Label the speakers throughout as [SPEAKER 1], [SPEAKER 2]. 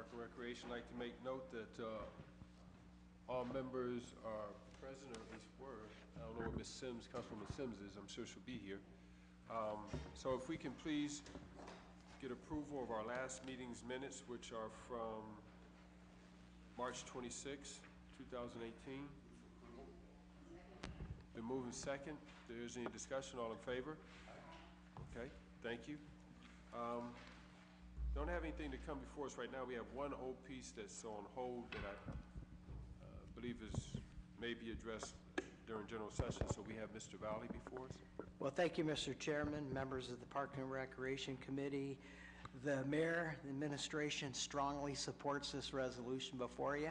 [SPEAKER 1] Park and Recreation. I'd like to make note that all members are present, or at least were. I don't know what Ms. Sims, Councilwoman Sims is. I'm sure she'll be here. So if we can please get approval of our last meeting's minutes, which are from March 26, 2018. Been moving second. If there's any discussion, all in favor? Okay, thank you. Don't have anything to come before us right now. We have one old piece that's on hold that I believe may be addressed during general session. So we have Mr. Valley before us.
[SPEAKER 2] Well, thank you, Mr. Chairman, members of the Park and Recreation Committee. The mayor, the administration strongly supports this resolution before you.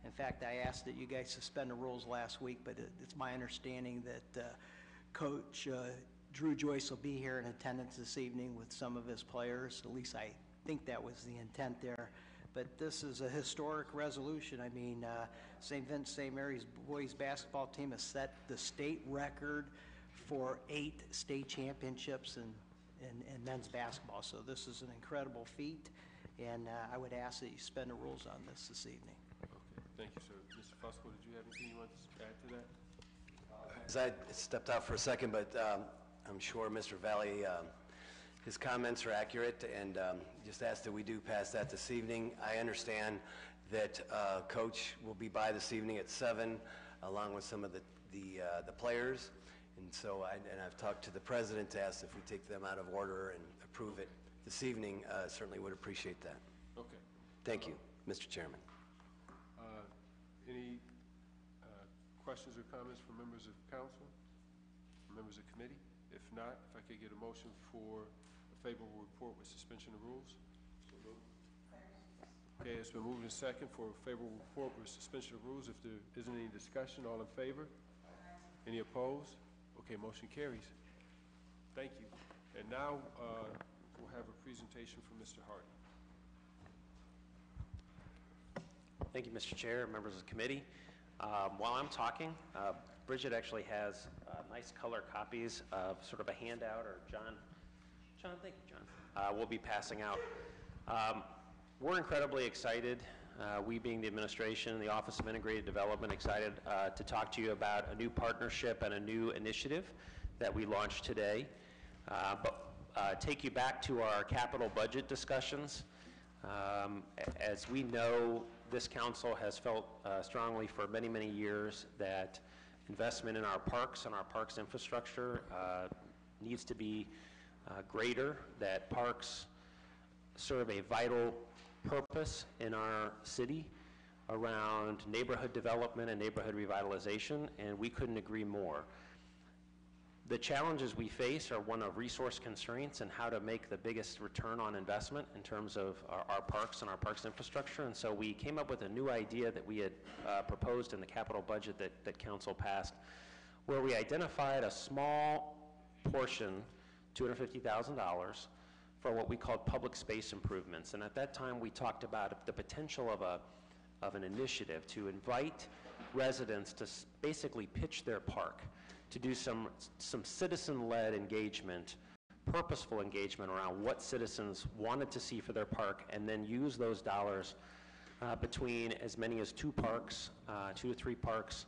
[SPEAKER 2] In fact, I asked that you guys suspend the rules last week, but it's my understanding that Coach Drew Joyce will be here in attendance this evening with some of his players. At least I think that was the intent there. But this is a historic resolution. I mean, St. Vincent St. Mary's boys basketball team has set the state record for 8 state championships in men's basketball. So this is an incredible feat, and I would ask that you suspend the rules on this evening.
[SPEAKER 1] Okay, thank you, sir. Mr. Fusco, did you have anything you want to add to that?
[SPEAKER 3] As I stepped out for a second, but I'm sure Mr. Valley, his comments are accurate, and just ask that we do pass that this evening. I understand that Coach will be by this evening at 7, along with some of the players, and so I've talked to the president to ask if we take them out of order and approve it this evening. Certainly would appreciate that.
[SPEAKER 1] Okay.
[SPEAKER 3] Thank you, Mr. Chairman.
[SPEAKER 1] Any questions or comments from members of council, members of committee? If not, if I could get a motion for a favorable report with suspension of rules. Okay, it's been moved and second for a favorable report with suspension of rules. If there isn't any discussion, all in favor? Any opposed? Okay, motion carries. Thank you. And now we'll have a presentation from Mr. Hardy.
[SPEAKER 4] Thank you, Mr. Chair, members of the committee. While I'm talking, Bridget actually has nice color copies of sort of a handout, or John, thank you, John, we'll be passing out. We're incredibly excited, we being the administration, the Office of Integrated Development, excited to talk to you about a new partnership and a new initiative that we launched today. But take you back to our capital budget discussions. As we know, this council has felt strongly for many, many years that investment in our parks and our parks infrastructure needs to be greater, that parks serve a vital purpose in our city around neighborhood development and neighborhood revitalization, and we couldn't agree more. The challenges we face are one of resource constraints and how to make the biggest return on investment in terms of our parks and our parks infrastructure. And so we came up with a new idea that we had proposed in the capital budget that council passed, where we identified a small portion, $250,000, for what we called public space improvements. And at that time, we talked about the potential of an initiative to invite residents to basically pitch their park, to do some citizen-led engagement, purposeful engagement around what citizens wanted to see for their park, and then use those dollars between as many as 2 parks, 2 to 3 parks,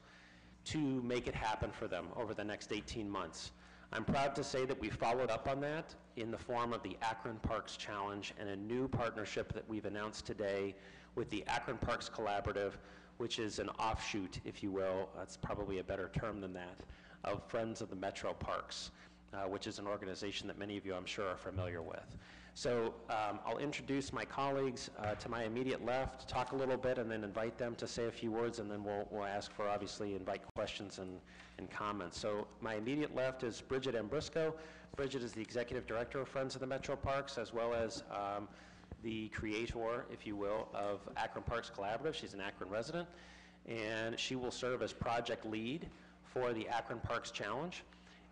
[SPEAKER 4] to make it happen for them over the next 18 months. I'm proud to say that we followed up on that in the form of the Akron Parks Challenge and a new partnership that we've announced today with the Akron Parks Collaborative, which is an offshoot, if you will, that's probably a better term than that, of Friends of the Metro Parks, which is an organization that many of you, I'm sure, are familiar with. So I'll introduce my colleagues to my immediate left, talk a little bit, and then invite them to say a few words, and then we'll ask for, obviously, invite questions and comments. So my immediate left is Bridget Ambrisco. Bridget is the Executive Director of Friends of the Metro Parks, as well as the creator, if you will, of Akron Parks Collaborative. She's an Akron resident, and she will serve as project lead for the Akron Parks Challenge.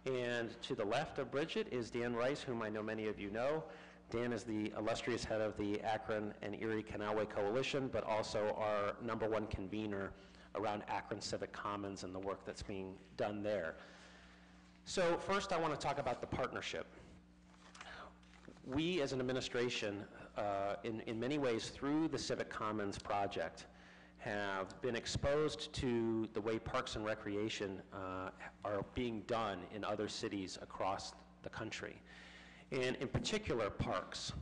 [SPEAKER 4] And to the left of Bridget is Dan Rice, whom I know many of you know. Dan is the illustrious head of the Akron and Erie Canalway Coalition, but also our #1 convener around Akron Civic Commons and the work that's being done there. So first I want to talk about the partnership. We as an administration in many ways, through the Civic Commons project, have been exposed to the way parks and recreation are being done in other cities across the country, and in particular, parks.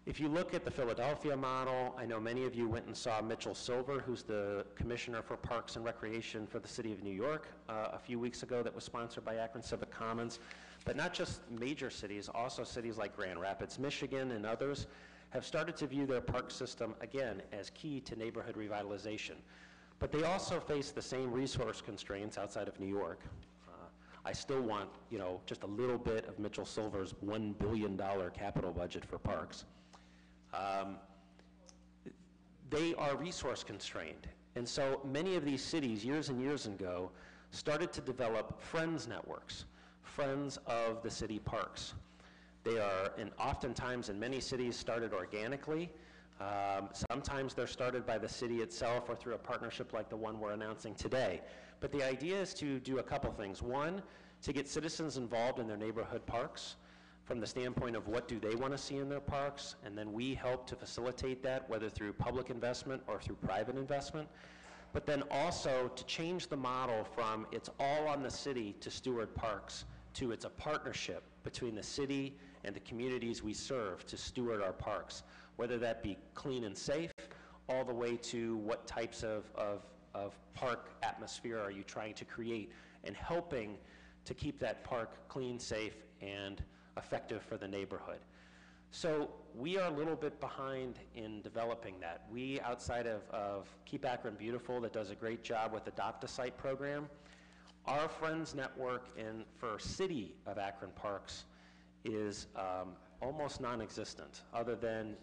[SPEAKER 4] If you look at the Philadelphia model, I know many of you went and saw Mitchell Silver, who's the Commissioner for Parks and Recreation for the City of New York, a few weeks ago, that was sponsored by Akron Civic Commons. But not just major cities, also cities like Grand Rapids, Michigan, and others have started to view their park system, again, as key to neighborhood revitalization. But they also face the same resource constraints outside of New York. I still want, just a little bit of Mitchell Silver's $1 billion capital budget for parks. They are resource constrained. And so many of these cities, years and years ago, started to develop friends networks, friends of the city parks. They are, and oftentimes in many cities, started organically. Sometimes they're started by the city itself or through a partnership like the one we're announcing today. But the idea is to do a couple things. One, to get citizens involved in their neighborhood parks from the standpoint of what do they want to see in their parks, and then we help to facilitate that, whether through public investment or through private investment. But then also to change the model from it's all on the city to steward parks to it's a partnership between the city and the communities we serve to steward our parks, whether that be clean and safe, all the way to what types of park atmosphere are you trying to create, and helping to keep that park clean, safe, and effective for the neighborhood. So we are a little bit behind in developing that. We, outside of Keep Akron Beautiful, that does a great job with Adopt-A-Site program, our Friends Network for City of Akron Parks is almost non-existent, other than,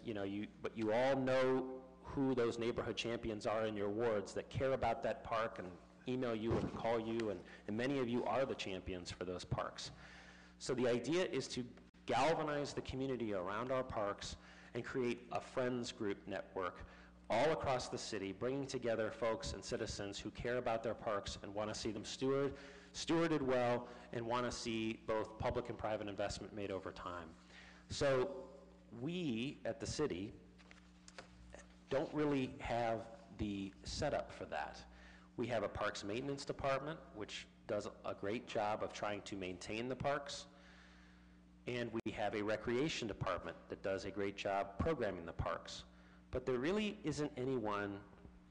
[SPEAKER 4] but you all know who those neighborhood champions are in your wards that care about that park and email you and call you, and many of you are the champions for those parks. So the idea is to galvanize the community around our parks and create a friends group network all across the city, bringing together folks and citizens who care about their parks and want to see them stewarded well, and want to see both public and private investment made over time. So we at the city don't really have the setup for that. We have a parks maintenance department, which does a great job of trying to maintain the parks. And we have a recreation department that does a great job programming the parks. But there really isn't anyone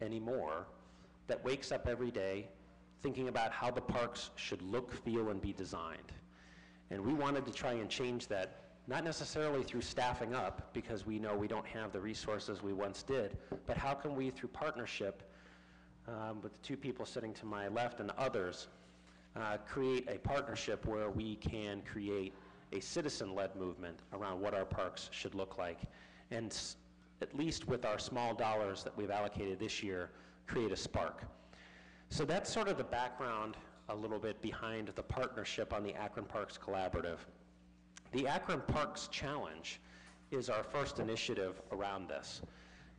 [SPEAKER 4] anymore that wakes up every day thinking about how the parks should look, feel, and be designed. And we wanted to try and change that, not necessarily through staffing up, because we know we don't have the resources we once did, but how can we, through partnership with the two people sitting to my left and others, create a partnership where we can create a citizen-led movement around what our parks should look like, and at least with our small dollars that we've allocated this year, create a spark. So that's sort of the background a little bit behind the partnership on the Akron Parks Collaborative. The Akron Parks Challenge is our first initiative around this.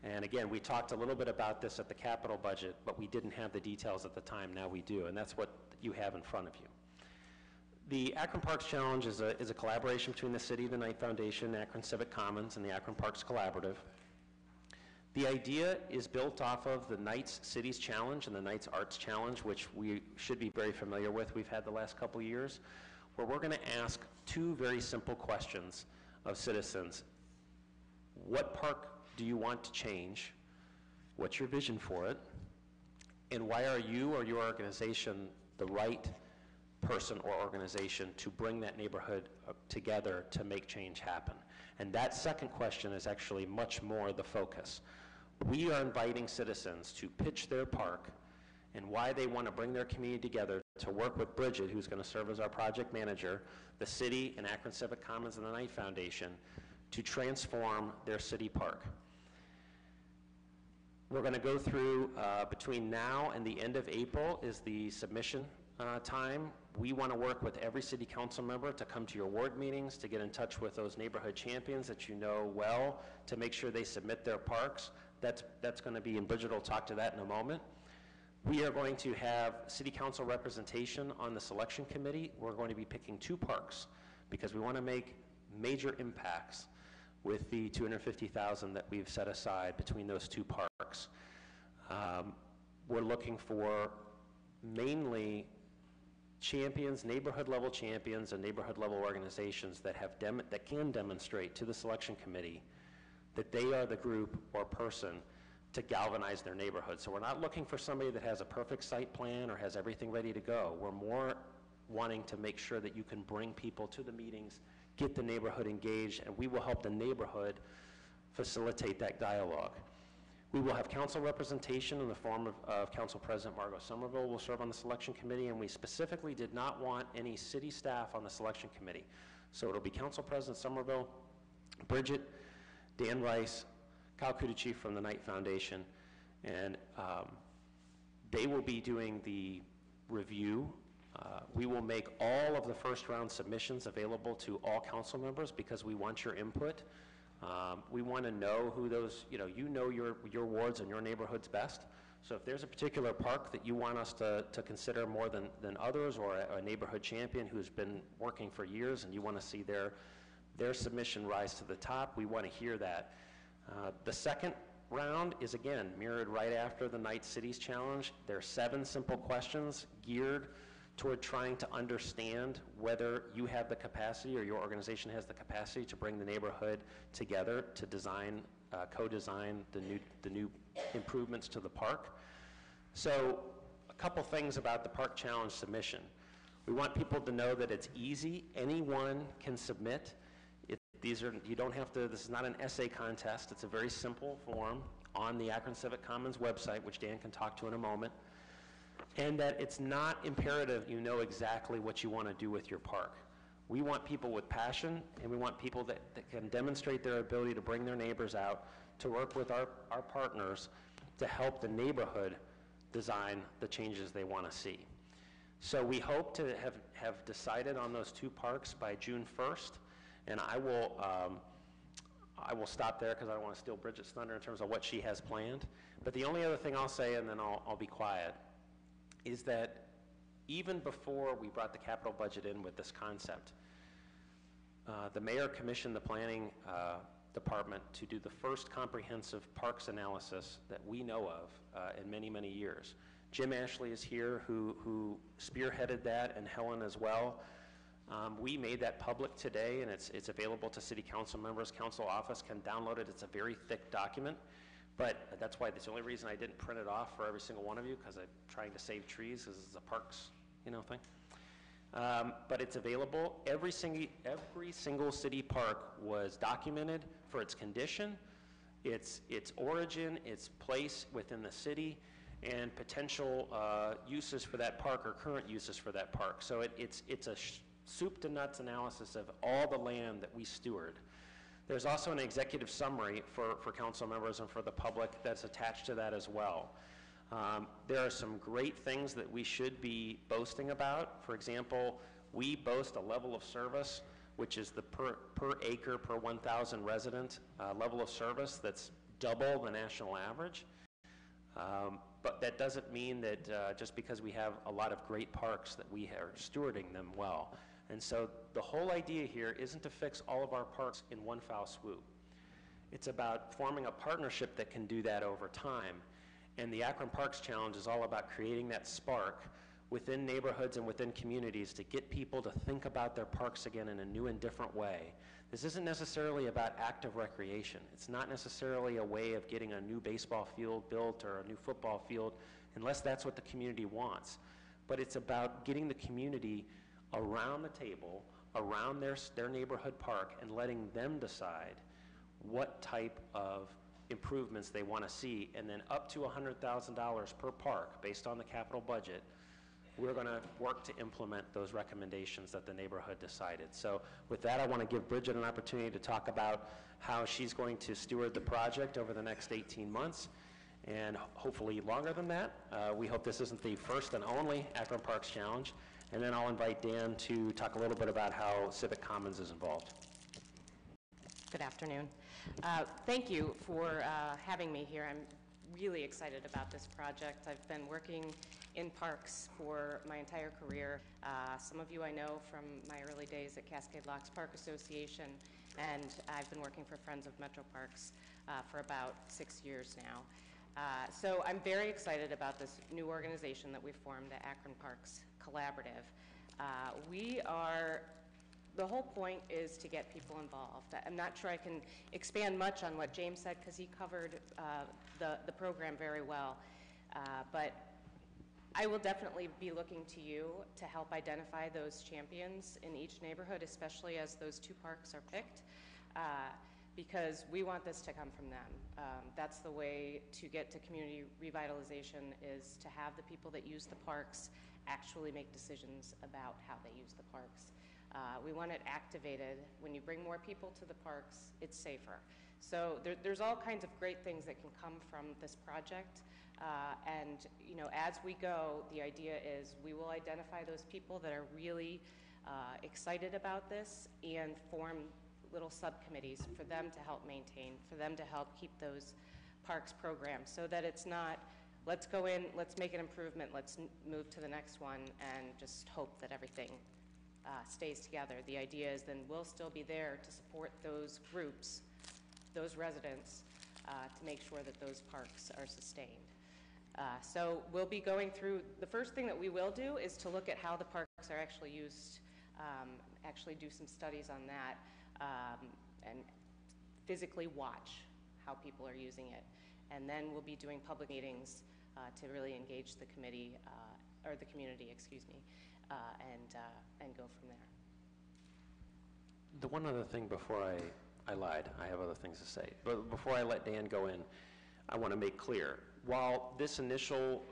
[SPEAKER 4] And again, we talked a little bit about this at the capital budget, but we didn't have the details at the time. Now we do, and that's what you have in front of you. The Akron Parks Challenge is a collaboration between the City of the Knight Foundation, Akron Civic Commons, and the Akron Parks Collaborative. The idea is built off of the Knights Cities Challenge and the Knights Arts Challenge, which we should be very familiar with. We've had the last couple years, where we're going to ask two very simple questions of citizens. What park do you want to change? What's your vision for it? And why are you or your organization the right person or organization to bring that neighborhood together to make change happen? And that second question is actually much more the focus. We are inviting citizens to pitch their park and why they want to bring their community together to work with Bridget, who's going to serve as our project manager, the city, and Akron Civic Commons and the Knight Foundation to transform their city park. We're going to go through, between now and the end of April is the submission time. We want to work with every city council member to come to your ward meetings, to get in touch with those neighborhood champions that you know well, to make sure they submit their parks. That's going to be, and Bridget will talk to that in a moment. We are going to have city council representation on the selection committee. We're going to be picking two parks because we want to make major impacts with the $250,000 that we've set aside between those two parks. We're looking for mainly champions, neighborhood-level champions, and neighborhood-level organizations that that can demonstrate to the selection committee that they are the group or person to galvanize their neighborhood. So we're not looking for somebody that has a perfect site plan or has everything ready to go. We're more wanting to make sure that you can bring people to the meetings, get the neighborhood engaged, and we will help the neighborhood facilitate that dialogue. We will have council representation in the form of Council President Margot Somerville will serve on the selection committee, and we specifically did not want any city staff on the selection committee. So it'll be Council President Somerville, Bridget, Dan Rice, Kyle Kudici from the Knight Foundation, and they will be doing the review. We will make all of the first round submissions available to all council members because we want your input. We want to know who those, you know your wards and your neighborhoods best. So if there's a particular park that you want us to consider more than others, or a neighborhood champion who's been working for years and you want to see their submission rise to the top, we want to hear that. The second round is, again, mirrored right after the Knight Cities Challenge. There are 7 simple questions geared toward trying to understand whether you have the capacity or your organization has the capacity to bring the neighborhood together to design, co-design the new improvements to the park. So a couple things about the Park Challenge submission. We want people to know that it's easy. Anyone can submit. You don't have to, this is not an essay contest. It's a very simple form on the Akron Civic Commons website, which Dan can talk to in a moment. And that it's not imperative you know exactly what you want to do with your park. We want people with passion, and we want people that can demonstrate their ability to bring their neighbors out, to work with our partners to help the neighborhood design the changes they want to see. So we hope to have decided on those 2 parks by June 1st, and I will stop there because I don't want to steal Bridget's thunder in terms of what she has planned. But the only other thing I'll say, and then I'll be quiet, is that even before we brought the capital budget in with this concept, the mayor commissioned the planning department to do the first comprehensive parks analysis that we know of in many, many years. Jim Ashley is here, who spearheaded that, and Helen as well. We made that public today, and it's available to city council members. Council office can download it. It's a very thick document. But that's why, that's the only reason I didn't print it off for every single one of you, because I'm trying to save trees, because it's a parks, thing. But it's available. Every single city park was documented for its condition, its origin, its place within the city, and potential uses for that park or current uses for that park. So it's a soup to nuts analysis of all the land that we steward. There's also an executive summary for council members and for the public that's attached to that as well. There are some great things that we should be boasting about. For example, we boast a level of service, which is the per acre per 1,000 resident level of service that's double the national average. But that doesn't mean that just because we have a lot of great parks that we are stewarding them well. And so the whole idea here isn't to fix all of our parks in one foul swoop. It's about forming a partnership that can do that over time. And the Akron Parks Challenge is all about creating that spark within neighborhoods and within communities to get people to think about their parks again in a new and different way. This isn't necessarily about active recreation. It's not necessarily a way of getting a new baseball field built or a new football field, unless that's what the community wants. But it's about getting the community around the table, around their neighborhood park, and letting them decide what type of improvements they want to see, and then up to $100,000 per park based on the capital budget, we're going to work to implement those recommendations that the neighborhood decided. So with that, I want to give Bridget an opportunity to talk about how she's going to steward the project over the next 18 months, and hopefully longer than that. We hope this isn't the first and only Akron Parks Challenge. And then I'll invite Dan to talk a little bit about how Civic Commons is involved.
[SPEAKER 5] Good afternoon. Thank you for having me here. I'm really excited about this project. I've been working in parks for my entire career. Some of you I know from my early days at Cascade Locks Park Association, and I've been working for Friends of Metro Parks for about 6 years now. So I'm very excited about this new organization that we've formed, the Akron Parks Collaborative. The whole point is to get people involved. I'm not sure I can expand much on what James said because he covered the program very well. But I will definitely be looking to you to help identify those champions in each neighborhood, especially as those 2 parks are picked, because we want this to come from them. That's the way to get to community revitalization, is to have the people that use the parks actually make decisions about how they use the parks. We want it activated. When you bring more people to the parks, it's safer. So there's all kinds of great things that can come from this project. And you know, as we go, the idea is we will identify those people that are really excited about this and form little subcommittees for them to help maintain, for them to help keep those parks programmed, so that it's not, let's go in, let's make an improvement, let's move to the next one, and just hope that everything stays together. The idea is then we'll still be there to support those groups, those residents, to make sure that those parks are sustained. So we'll be going through, the first thing that we will do is to look at how the parks are actually used, actually do some studies on that, and physically watch how people are using it. And then we'll be doing public meetings to really engage the committee, or the community, excuse me, and go from there.
[SPEAKER 4] The one other thing before I lied, I have other things to say, but before I let Dan go in, I want to make clear, while this initial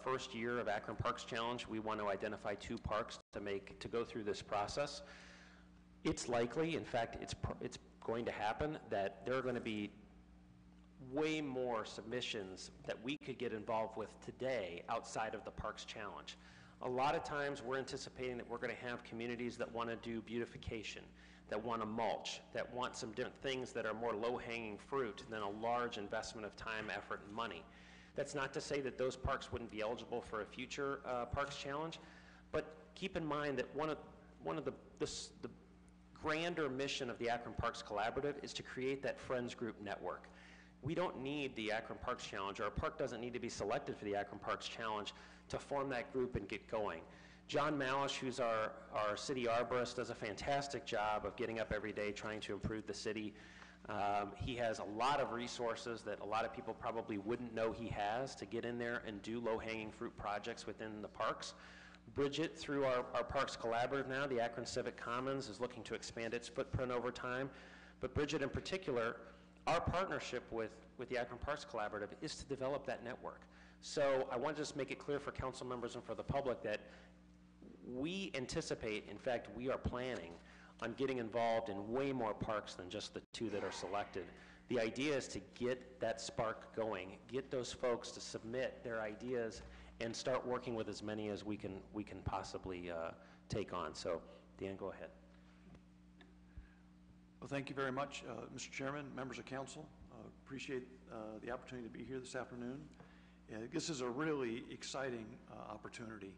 [SPEAKER 4] first year of Akron Parks Challenge, we want to identify 2 parks to go through this process, it's likely, in fact, it's going to happen, that there are going to be way more submissions that we could get involved with today outside of the Parks Challenge. A lot of times we're anticipating that we're going to have communities that want to do beautification, that want to mulch, that want some different things that are more low-hanging fruit than a large investment of time, effort, and money. That's not to say that those parks wouldn't be eligible for a future Parks Challenge, but keep in mind that one of the grander mission of the Akron Parks Collaborative is to create that Friends Group network. We don't need the Akron Parks Challenge, or a park doesn't need to be selected for the Akron Parks Challenge to form that group and get going. John Malish, who's our city arborist, does a fantastic job of getting up every day trying to improve the city. He has a lot of resources that a lot of people probably wouldn't know he has to get in there and do low-hanging fruit projects within the parks. Bridget, through our Parks Collaborative now, the Akron Civic Commons, is looking to expand its footprint over time. But Bridget in particular, our partnership with the Akron Parks Collaborative is to develop that network. So I want to just make it clear for council members and for the public that we anticipate, in fact, we are planning on getting involved in way more parks than just the 2 that are selected. The idea is to get that spark going, get those folks to submit their ideas, and start working with as many as we can possibly take on. So, Dan, go ahead.
[SPEAKER 6] Well, thank you very much, Mr. Chairman, members of council. Appreciate the opportunity to be here this afternoon. This is a really exciting opportunity.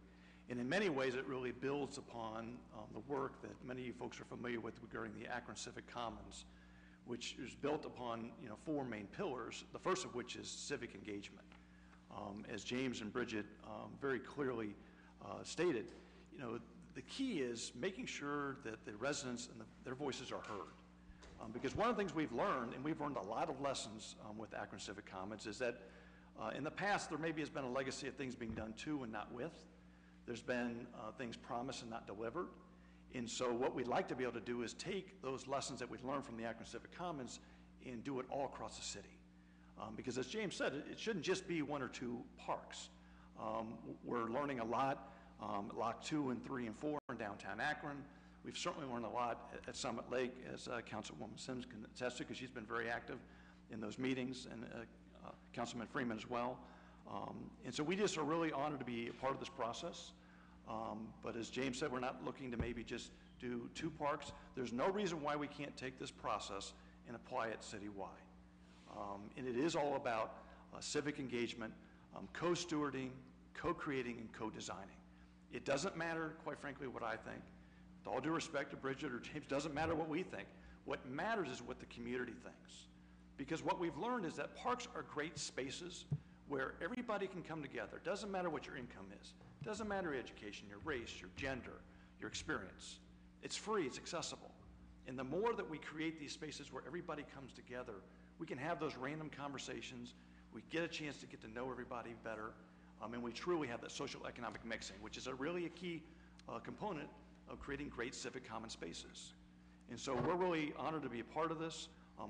[SPEAKER 6] And in many ways, it really builds upon the work that many of you folks are familiar with regarding the Akron Civic Commons, which is built upon 4 main pillars, the first of which is civic engagement. As James and Bridget very clearly stated, the key is making sure that the residents and their voices are heard. Because one of the things we've learned, and we've learned a lot of lessons with Akron Civic Commons, is that in the past there maybe has been a legacy of things being done to and not with. There's been things promised and not delivered. And so what we'd like to be able to do is take those lessons that we've learned from the Akron Civic Commons and do it all across the city. Because as James said, it shouldn't just be 1 or 2 parks. We're learning a lot, Lock 2 and 3 and 4 in downtown Akron. We've certainly learned a lot at Summit Lake, as Councilwoman Sims can attest to, because she's been very active in those meetings, and Councilman Freeman as well. And so we just are really honored to be a part of this process. But as James said, we're not looking to maybe just do 2 parks. There's no reason why we can't take this process and apply it citywide. And it is all about civic engagement, co-stewarding, co-creating, and co-designing. It doesn't matter, quite frankly, what I think. With all due respect to Bridget or James, doesn't matter what we think. What matters is what the community thinks. Because what we've learned is that parks are great spaces where everybody can come together. Doesn't matter what your income is. Doesn't matter your education, your race, your gender, your experience. It's free, it's accessible. And the more that we create these spaces where everybody comes together, we can have those random conversations, we get a chance to get to know everybody better, and we truly have that social economic mixing, which is really a key component of creating great civic common spaces. And so we're really honored to be a part of this.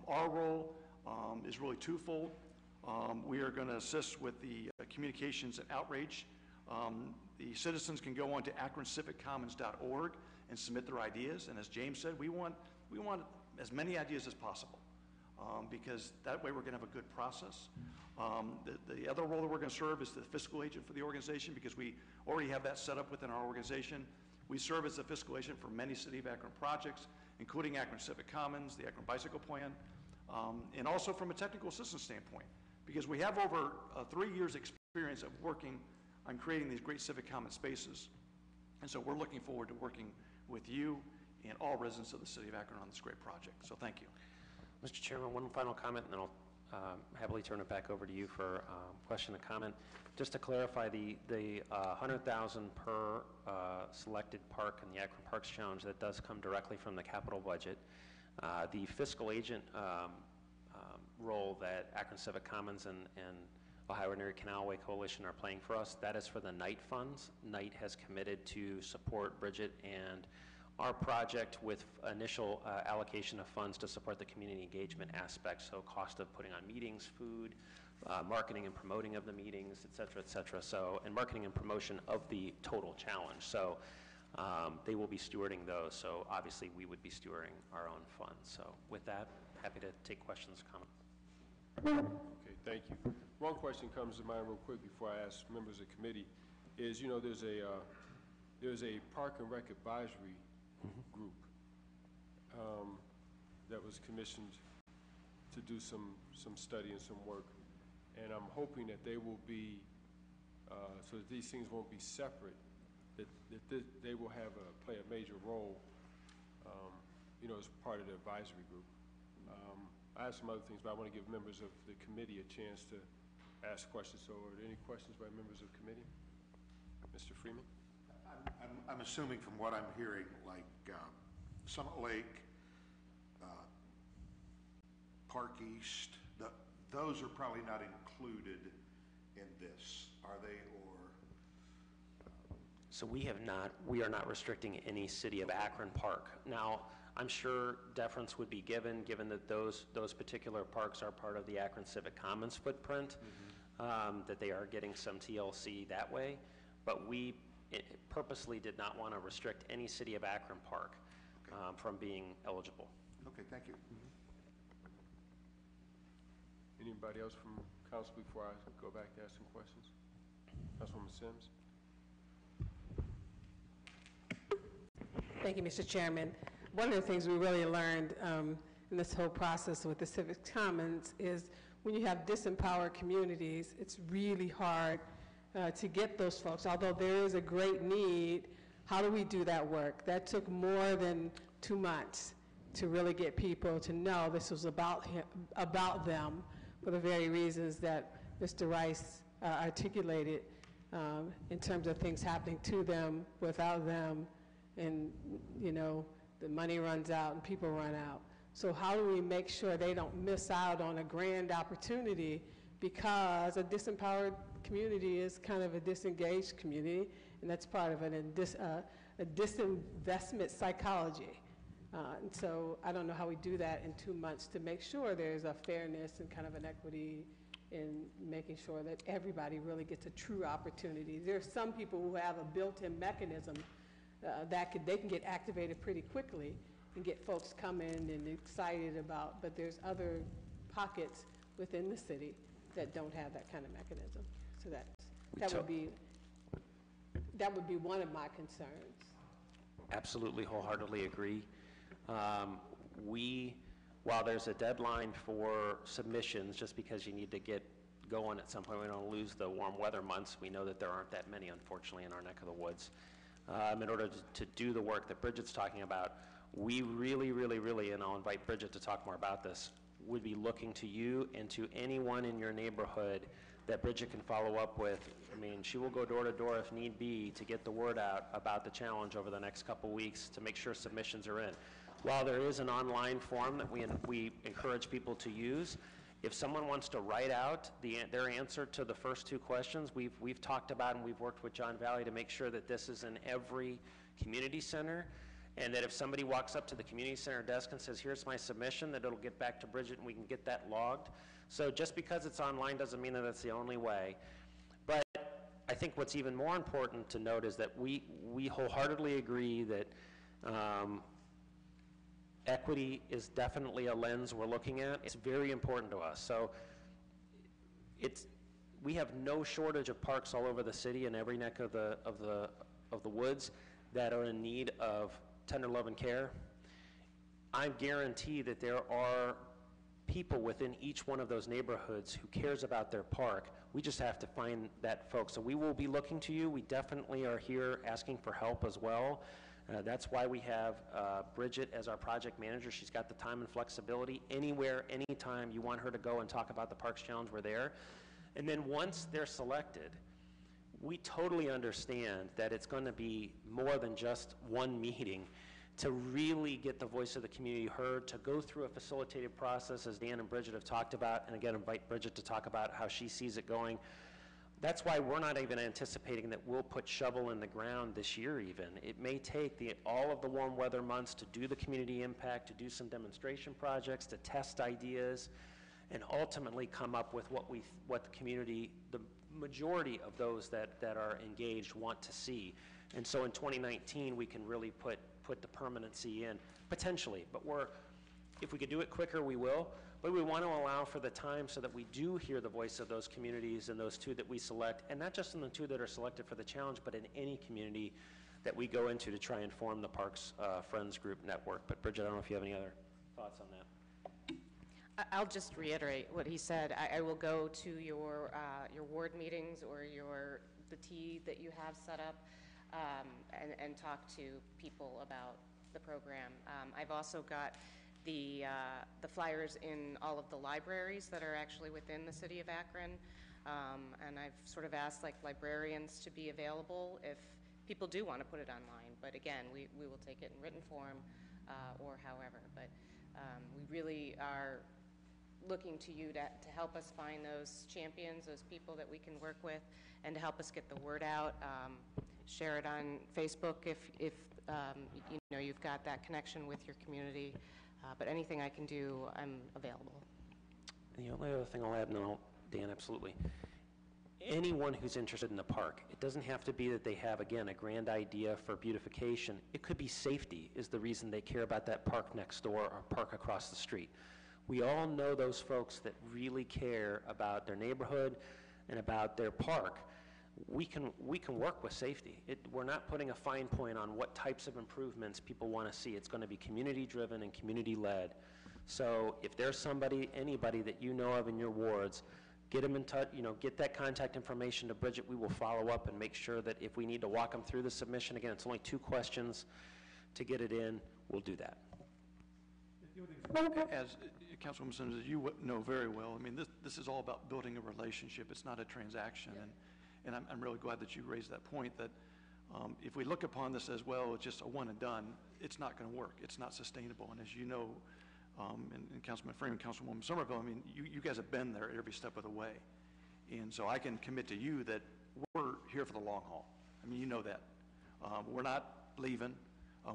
[SPEAKER 6] Our role is really twofold. We are going to assist with the communications and outreach. The citizens can go on to akroncivic-commons.org and submit their ideas. And as James said, we want as many ideas as possible because that way we're going to have a good process. The other role that we're going to serve is the fiscal agent for the organization because we already have that set up within our organization. We serve as the fiscal agent for many City of Akron projects, including Akron Civic Commons, the Akron Bicycle Plan, and also from a technical assistance standpoint, because we have over 3 years experience of working on creating these great civic common spaces. And so we're looking forward to working with you and all residents of the City of Akron on this great project. So thank you.
[SPEAKER 4] Mr. Chairman, one final comment, and then I'll happily turn it back over to you for question and comment. Just to clarify, the $100,000 per selected park in the Akron Parks Challenge, that does come directly from the capital budget. The fiscal agent role that Akron Civic Commons and Ohio Ordinary Canalway Coalition are playing for us, that is for the NIGHT funds. NIGHT has committed to support Bridget and our project with initial allocation of funds to support the community engagement aspect, so cost of putting on meetings, food, marketing and promoting of the meetings, et cetera, so, and marketing and promotion of the total challenge. So they will be stewarding those, so obviously we would be stewarding our own funds. So with that, happy to take questions, comments.
[SPEAKER 1] Okay, thank you. One question comes to mind real quick before I ask members of the committee is, you know, there's a Park and Rec advisory group that was commissioned to do some study and some work, and I'm hoping that they will be, so that these things won't be separate, that they will play a major role, you know, as part of the advisory group. I have some other things, but I want to give members of the committee a chance to ask questions. So are there any questions by members of the committee? Mr. Freeman?
[SPEAKER 7] I'm assuming from what I'm hearing, like Summit Lake, Park East, those are probably not included in this, are they? Or
[SPEAKER 4] So we are not restricting any City of Akron park. Now, I'm sure deference would be given that those particular parks are part of the Akron Civic Commons footprint, that they are getting some TLC that way, but we purposely did not want to restrict any City of Akron park from being eligible.
[SPEAKER 7] okay, thank you.
[SPEAKER 1] Anybody else from council before I go back to ask some questions? Councilwoman Sims?
[SPEAKER 8] Thank you, Mr. Chairman. One of the things we really learned in this whole process with the Civic Commons is when you have disempowered communities, it's really hard to get those folks. Although there is a great need, how do we do that work? That took more than 2 months to really get people to know this was about them for the very reasons that Mr. Rice articulated in terms of things happening to them, without them, and, you know, the money runs out and people run out. So how do we make sure they don't miss out on a grand opportunity, because a disempowered community is kind of a disengaged community, and that's part of a disinvestment psychology. And so I don't know how we do that in 2 months to make sure there's a fairness and kind of an equity in making sure that everybody really gets a true opportunity. There are some people who have a built-in mechanism they can get activated pretty quickly and get folks coming and excited about, but there's other pockets within the city that don't have that kind of mechanism. So that would be one of my concerns.
[SPEAKER 4] Absolutely, wholeheartedly agree. While there's a deadline for submissions, just because you need to get going at some point, we don't lose the warm weather months. We know that there aren't that many, unfortunately, in our neck of the woods. In order to do the work that Bridget's talking about, we really, really, really, and I'll invite Bridget to talk more about this, would be looking to you and to anyone in your neighborhood that Bridget can follow up with. I mean, she will go door to door if need be to get the word out about the challenge over the next couple weeks to make sure submissions are in. While there is an online form that we encourage people to use, if someone wants to write out their answer to the first two questions, we've talked about and we've worked with John Valley to make sure that this is in every community center, and that if somebody walks up to the community center desk and says, here's my submission, that it'll get back to Bridget and we can get that logged. So just because it's online doesn't mean that that's the only way. But I think what's even more important to note is that we wholeheartedly agree that equity is definitely a lens we're looking at. It's very important to us. So we have no shortage of parks all over the city and every neck of the woods that are in need of tender love and care. I guarantee that there are people within each one of those neighborhoods who cares about their park. We just have to find that folks. So we will be looking to you. We definitely are here asking for help as well. That's why we have Bridget as our project manager. She's got the time and flexibility. Anywhere, anytime you want her to go and talk about the Parks Challenge, we're there. And then once they're selected, we totally understand that it's going to be more than just one meeting to really get the voice of the community heard, to go through a facilitated process, as Dan and Bridget have talked about, and again, invite Bridget to talk about how she sees it going. That's why we're not even anticipating that we'll put shovel in the ground this year even. It may take all of the warm weather months to do the community impact, to do some demonstration projects, to test ideas, and ultimately come up with what the community, the majority of those that are engaged want to see. And so in 2019, we can really put the permanency in, potentially. But if we could do it quicker, we will. But we want to allow for the time so that we do hear the voice of those communities and those two that we select, and not just in the two that are selected for the challenge, but in any community that we go into to try and form the Parks Friends Group network. But Bridget, I don't know if you have any other thoughts on that.
[SPEAKER 5] I'll just reiterate what he said. I will go to your ward meetings or the tea that you have set up and talk to people about the program. I've also got the flyers in all of the libraries that are actually within the city of Akron, and I've sort of asked librarians to be available if people do want to put it online. But again, we will take it in written form or however. But we really are looking to you to help us find those champions, those people that we can work with, and to help us get the word out. Share it on Facebook if you've got that connection with your community. But anything I can do, I'm available.
[SPEAKER 4] The only other thing I'll add, no, Dan, absolutely. Anyone who's interested in the park, it doesn't have to be that they have, again, a grand idea for beautification. It could be safety is the reason they care about that park next door or park across the street. We all know those folks that really care about their neighborhood and about their park. We can work with safety. We're not putting a fine point on what types of improvements people want to see. It's going to be community-driven and community-led. So if there's anybody that you know of in your wards, get them in touch, get that contact information to Bridget. We will follow up and make sure that if we need to walk them through the submission, again, it's only 2 questions to get it in, we'll do that.
[SPEAKER 6] As Councilwoman Sims, as you know very well, I mean, this is all about building a relationship. It's not a transaction. Yeah. And I'm really glad that you raised that point, that if we look upon this as, well, it's just a one and done, it's not going to work. It's not sustainable. And as you know, and Councilman Freeman, Councilwoman Somerville, I mean, you guys have been there every step of the way. And so I can commit to you that we're here for the long haul. I mean, you know that. We're not leaving.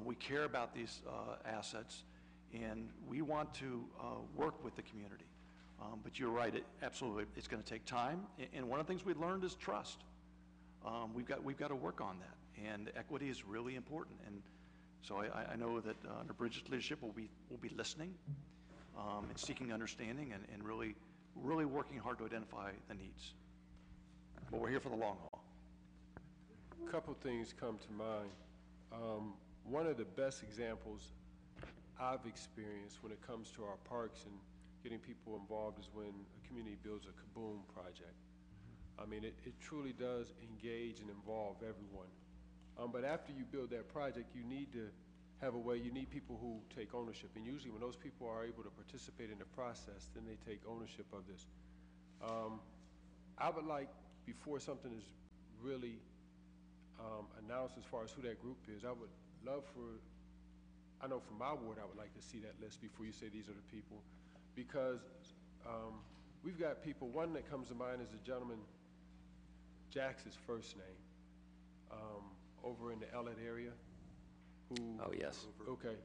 [SPEAKER 6] We care about these assets, and we want to work with the community. But you're right, absolutely, it's going to take time. And one of the things we learned is trust. We've got to work on that, and equity is really important. And so I know that under Bridget's leadership, we'll be listening and seeking understanding, and really working hard to identify the needs. But we're here for the long haul.
[SPEAKER 1] A couple things come to mind. One of the best examples I've experienced when it comes to our parks and getting people involved is when a community builds a Kaboom project. I mean, it truly does engage and involve everyone. But after you build that project, you need to have a way, you need people who take ownership. And usually when those people are able to participate in the process, then they take ownership of this. I would like, before something is really announced as far as who that group is, I would love for, I know from my ward, I would like to see that list before you say these are the people, because we've got people, one that comes to mind is the gentleman, Jack's his first name, over in the Ellet area, who...
[SPEAKER 4] Oh, yes.
[SPEAKER 1] Okay.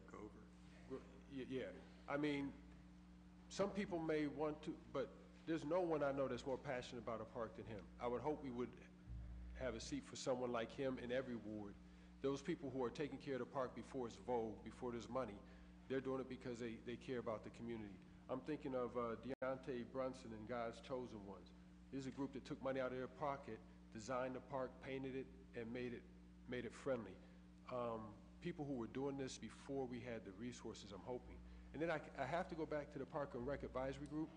[SPEAKER 1] Yeah, I mean, some people may want to, but there's no one I know that's more passionate about a park than him. I would hope we would have a seat for someone like him in every ward. Those people who are taking care of the park before it's vogue, before there's money, they're doing it because they care about the community. I'm thinking of Deontay Brunson and God's Chosen Ones. This is a group that took money out of their pocket, designed the park, painted it, and made it friendly. People who were doing this before we had the resources, I'm hoping. And then I have to go back to the Park and Rec Advisory Group,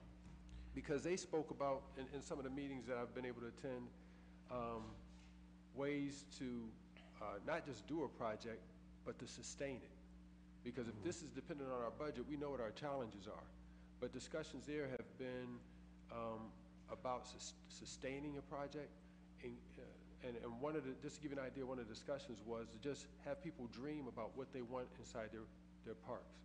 [SPEAKER 1] because they spoke about, in some of the meetings that I've been able to attend, ways to not just do a project, but to sustain it. Because if this is dependent on our budget, we know what our challenges are. But discussions there have been about sustaining a project. And one of the, just to give you an idea, one of the discussions was to just have people dream about what they want inside their parks.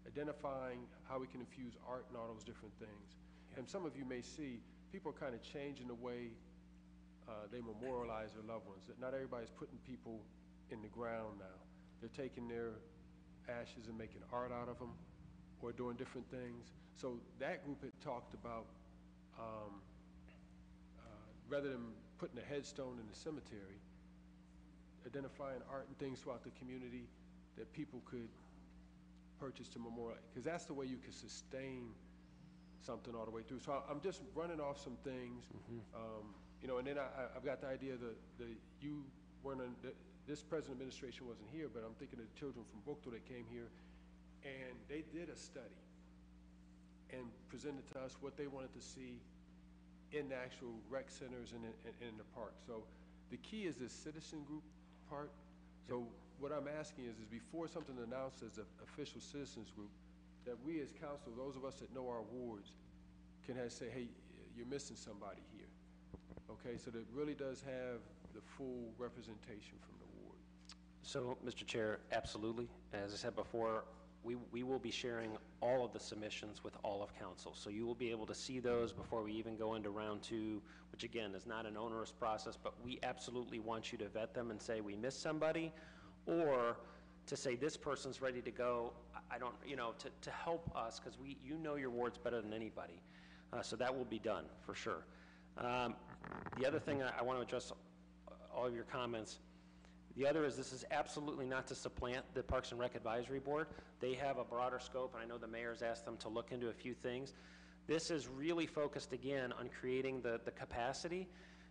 [SPEAKER 1] Identifying how we can infuse art and all those different things. And some of you may see, people are kind of changing the way they memorialize their loved ones. That not everybody's putting people in the ground now. They're taking their ashes and making art out of them, or doing different things. So that group had talked about, rather than putting a headstone in the cemetery, identifying art and things throughout the community that people could purchase to memorialize, because that's the way you can sustain something all the way through. So I'm just running off some things, you know, and then I've got the idea that you weren't, this present administration wasn't here, but I'm thinking of the children from Brookville that came here, and they did a study and presented to us what they wanted to see in the actual rec centers and in the park. So the key is this citizen group part. So what I'm asking is before something announced as an official citizens group, that we as council, those of us that know our wards, can say, hey, you're missing somebody here. Okay, so that it really does have the full representation from the ward.
[SPEAKER 4] So, Mr. Chair, absolutely. As I said before, we will be sharing all of the submissions with all of council. So you will be able to see those before we even go into round two, which again is not an onerous process, but we absolutely want you to vet them and say we missed somebody, or to say this person's ready to go. I don't, you know, to help us, because you know your wards better than anybody. So that will be done for sure. The other thing I want to address all of your comments. The other is this is absolutely not to supplant the Parks and Rec Advisory Board. They have a broader scope, and I know the mayor's asked them to look into a few things. This is really focused, again, on creating the capacity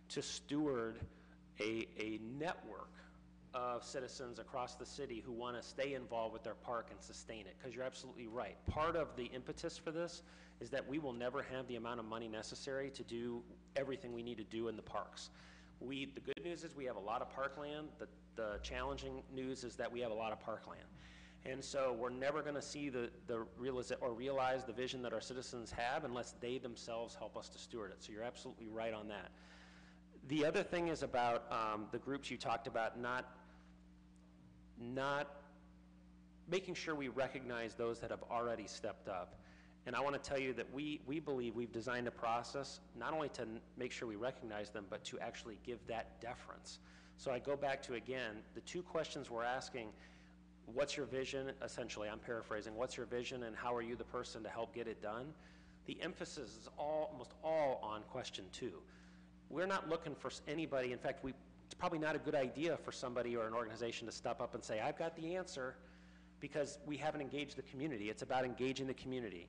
[SPEAKER 4] to steward a network of citizens across the city who want to stay involved with their park and sustain it, because you're absolutely right. Part of the impetus for this is that we will never have the amount of money necessary to do everything we need to do in the parks. The good news is we have a lot of parkland. The challenging news is that we have a lot of parkland. And so we're never going to see realize the vision that our citizens have unless they themselves help us to steward it. So you're absolutely right on that. The other thing is about the groups you talked about not making sure we recognize those that have already stepped up. And I want to tell you that we believe we've designed a process not only to make sure we recognize them, but to actually give that deference. So I go back to, again, the two questions we're asking: what's your vision? Essentially, I'm paraphrasing, what's your vision and how are you the person to help get it done? The emphasis is almost all on question two. We're not looking for anybody. In fact, it's probably not a good idea for somebody or an organization to step up and say, I've got the answer, because we haven't engaged the community. It's about engaging the community.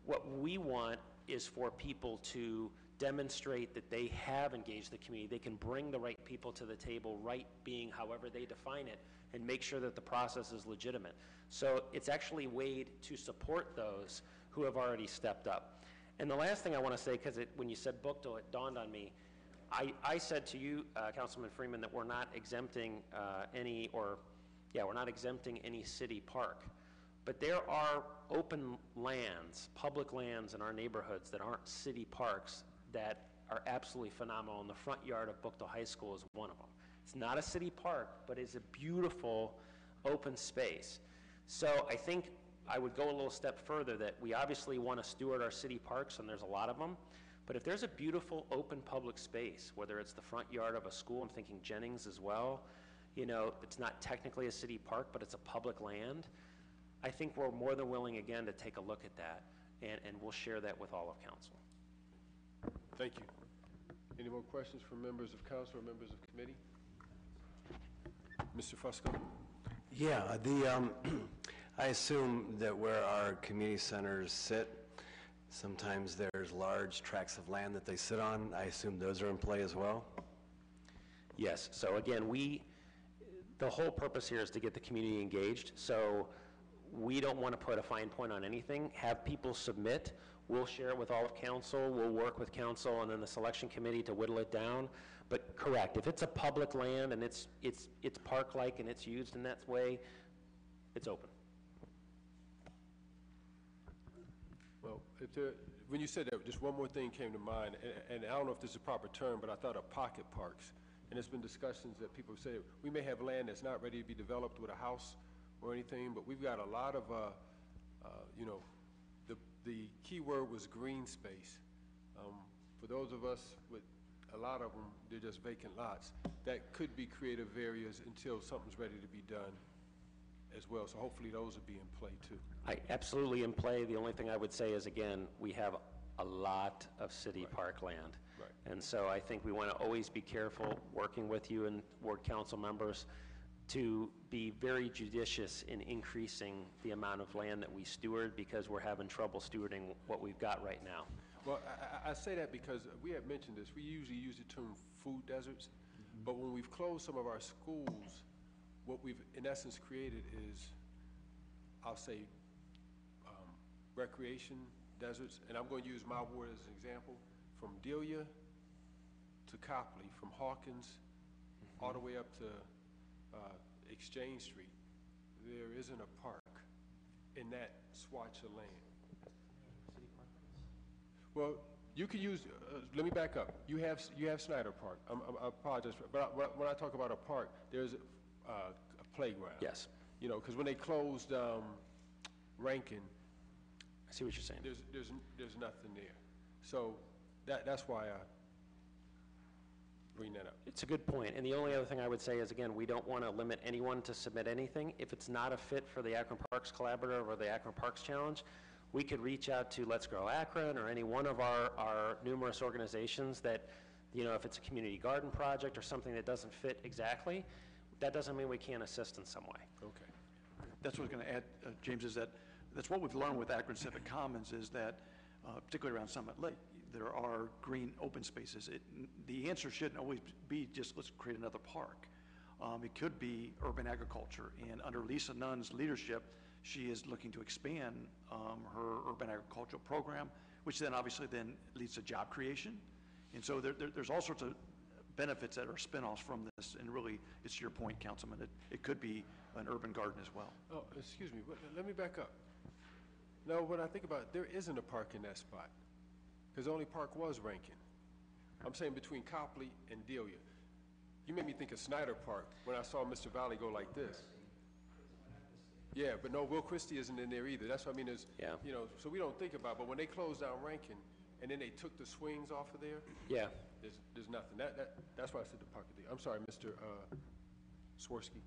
[SPEAKER 4] What we want is for people to demonstrate that they have engaged the community. They can bring the right people to the table, right being however they define it, and make sure that the process is legitimate. So it's actually weighed to support those who have already stepped up. And the last thing I want to say, because when you said Brookville, it dawned on me. I said to you, Councilman Freeman, that we're not exempting any or Yeah, we're not exempting any city park. But there are open lands, public lands in our neighborhoods that aren't city parks that are absolutely phenomenal, and the front yard of Bookdale High School is one of them. It's not a city park, but it's a beautiful open space. So I think I would go a little step further, that we obviously want to steward our city parks, and there's a lot of them, but if there's a beautiful open public space, whether it's the front yard of a school, I'm thinking Jennings as well, you know, it's not technically a city park, but it's a public land, I think we're more than willing, again, to take a look at that, and we'll share that with all of council.
[SPEAKER 1] Thank you. Any more questions from members of council or members of committee? Mr. Fusco?
[SPEAKER 3] Yeah, I assume that where our community centers sit, sometimes there's large tracts of land that they sit on. I assume those are in play as well?
[SPEAKER 4] Yes, so again, the whole purpose here is to get the community engaged, so we don't want to put a fine point on anything. Have people submit. We'll share it with all of council. We'll work with council and then the selection committee to whittle it down. But correct, if it's a public land and it's park-like and it's used in that way, it's open.
[SPEAKER 1] Well, when you said that, just one more thing came to mind, and I don't know if this is a proper term, but I thought of pocket parks. And there's been discussions that people say, we may have land that's not ready to be developed with a house or anything, but we've got a lot of, you know, the key word was green space. For those of us with a lot of them, they're just vacant lots. That could be creative areas until something's ready to be done as well. So hopefully those will be in play too.
[SPEAKER 4] Absolutely in play. The only thing I would say is, again, we have a lot of city park land.
[SPEAKER 1] Right.
[SPEAKER 4] And so I think we want to always be careful working with you and ward council members to be very judicious in increasing the amount of land that we steward, because we're having trouble stewarding what we've got right now.
[SPEAKER 1] Well, I say that because we have mentioned this. We usually use the term food deserts, but when we've closed some of our schools, what we've in essence created is, I'll say, recreation deserts. And I'm going to use my ward as an example. From Delia to Copley, from Hawkins all the way up to Exchange Street, there isn't a park in that swatch of land. Well, you can use, let me back up. You have Snyder Park. I apologize, but when I talk about a park, there's a playground.
[SPEAKER 4] Yes.
[SPEAKER 1] You know, because when they closed Rankin,
[SPEAKER 4] I see what you're saying.
[SPEAKER 1] there's nothing there. So that's why I bring that up.
[SPEAKER 4] It's a good point. And the only other thing I would say is, again, we don't want to limit anyone to submit anything. If it's not a fit for the Akron Parks Collaborative or the Akron Parks Challenge, we could reach out to Let's Grow Akron or any one of our numerous organizations that, you know, if it's a community garden project or something that doesn't fit exactly, that doesn't mean we can't assist in some way.
[SPEAKER 1] Okay.
[SPEAKER 6] That's what I was going to add, James, is that's what we've learned with Akron Civic Commons, is that, particularly around Summit Lake, there are green open spaces. The answer shouldn't always be just let's create another park. It could be urban agriculture, and under Lisa Nunn's leadership, she is looking to expand her urban agricultural program, which then obviously then leads to job creation. And so there's all sorts of benefits that are spinoffs from this, and really, it's your point, Councilman, it could be an urban garden as well.
[SPEAKER 1] Oh, excuse me, but let me back up. No, when I think about it, there isn't a park in that spot, because the only park was Rankin. I'm saying between Copley and Delia. You made me think of Snyder Park when I saw Mr. Valley go like this. Yeah, but no, Will Christie isn't in there either. That's what I mean is,
[SPEAKER 4] Yeah.
[SPEAKER 1] you know, so we don't think about, but when they closed down Rankin and then they took the swings off of there,
[SPEAKER 4] Yeah.
[SPEAKER 1] there's nothing. That's why I said the park. I'm sorry, Mr. Swirsky.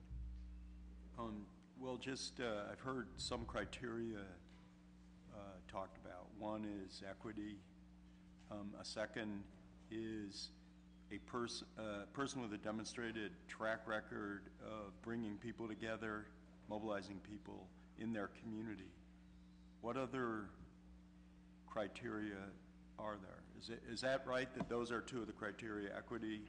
[SPEAKER 9] Well, just, I've heard some criteria talked about. One is equity. A second is a person with a demonstrated track record of bringing people together, mobilizing people in their community. What other criteria are there? Is that right, that those are two of the criteria, equity,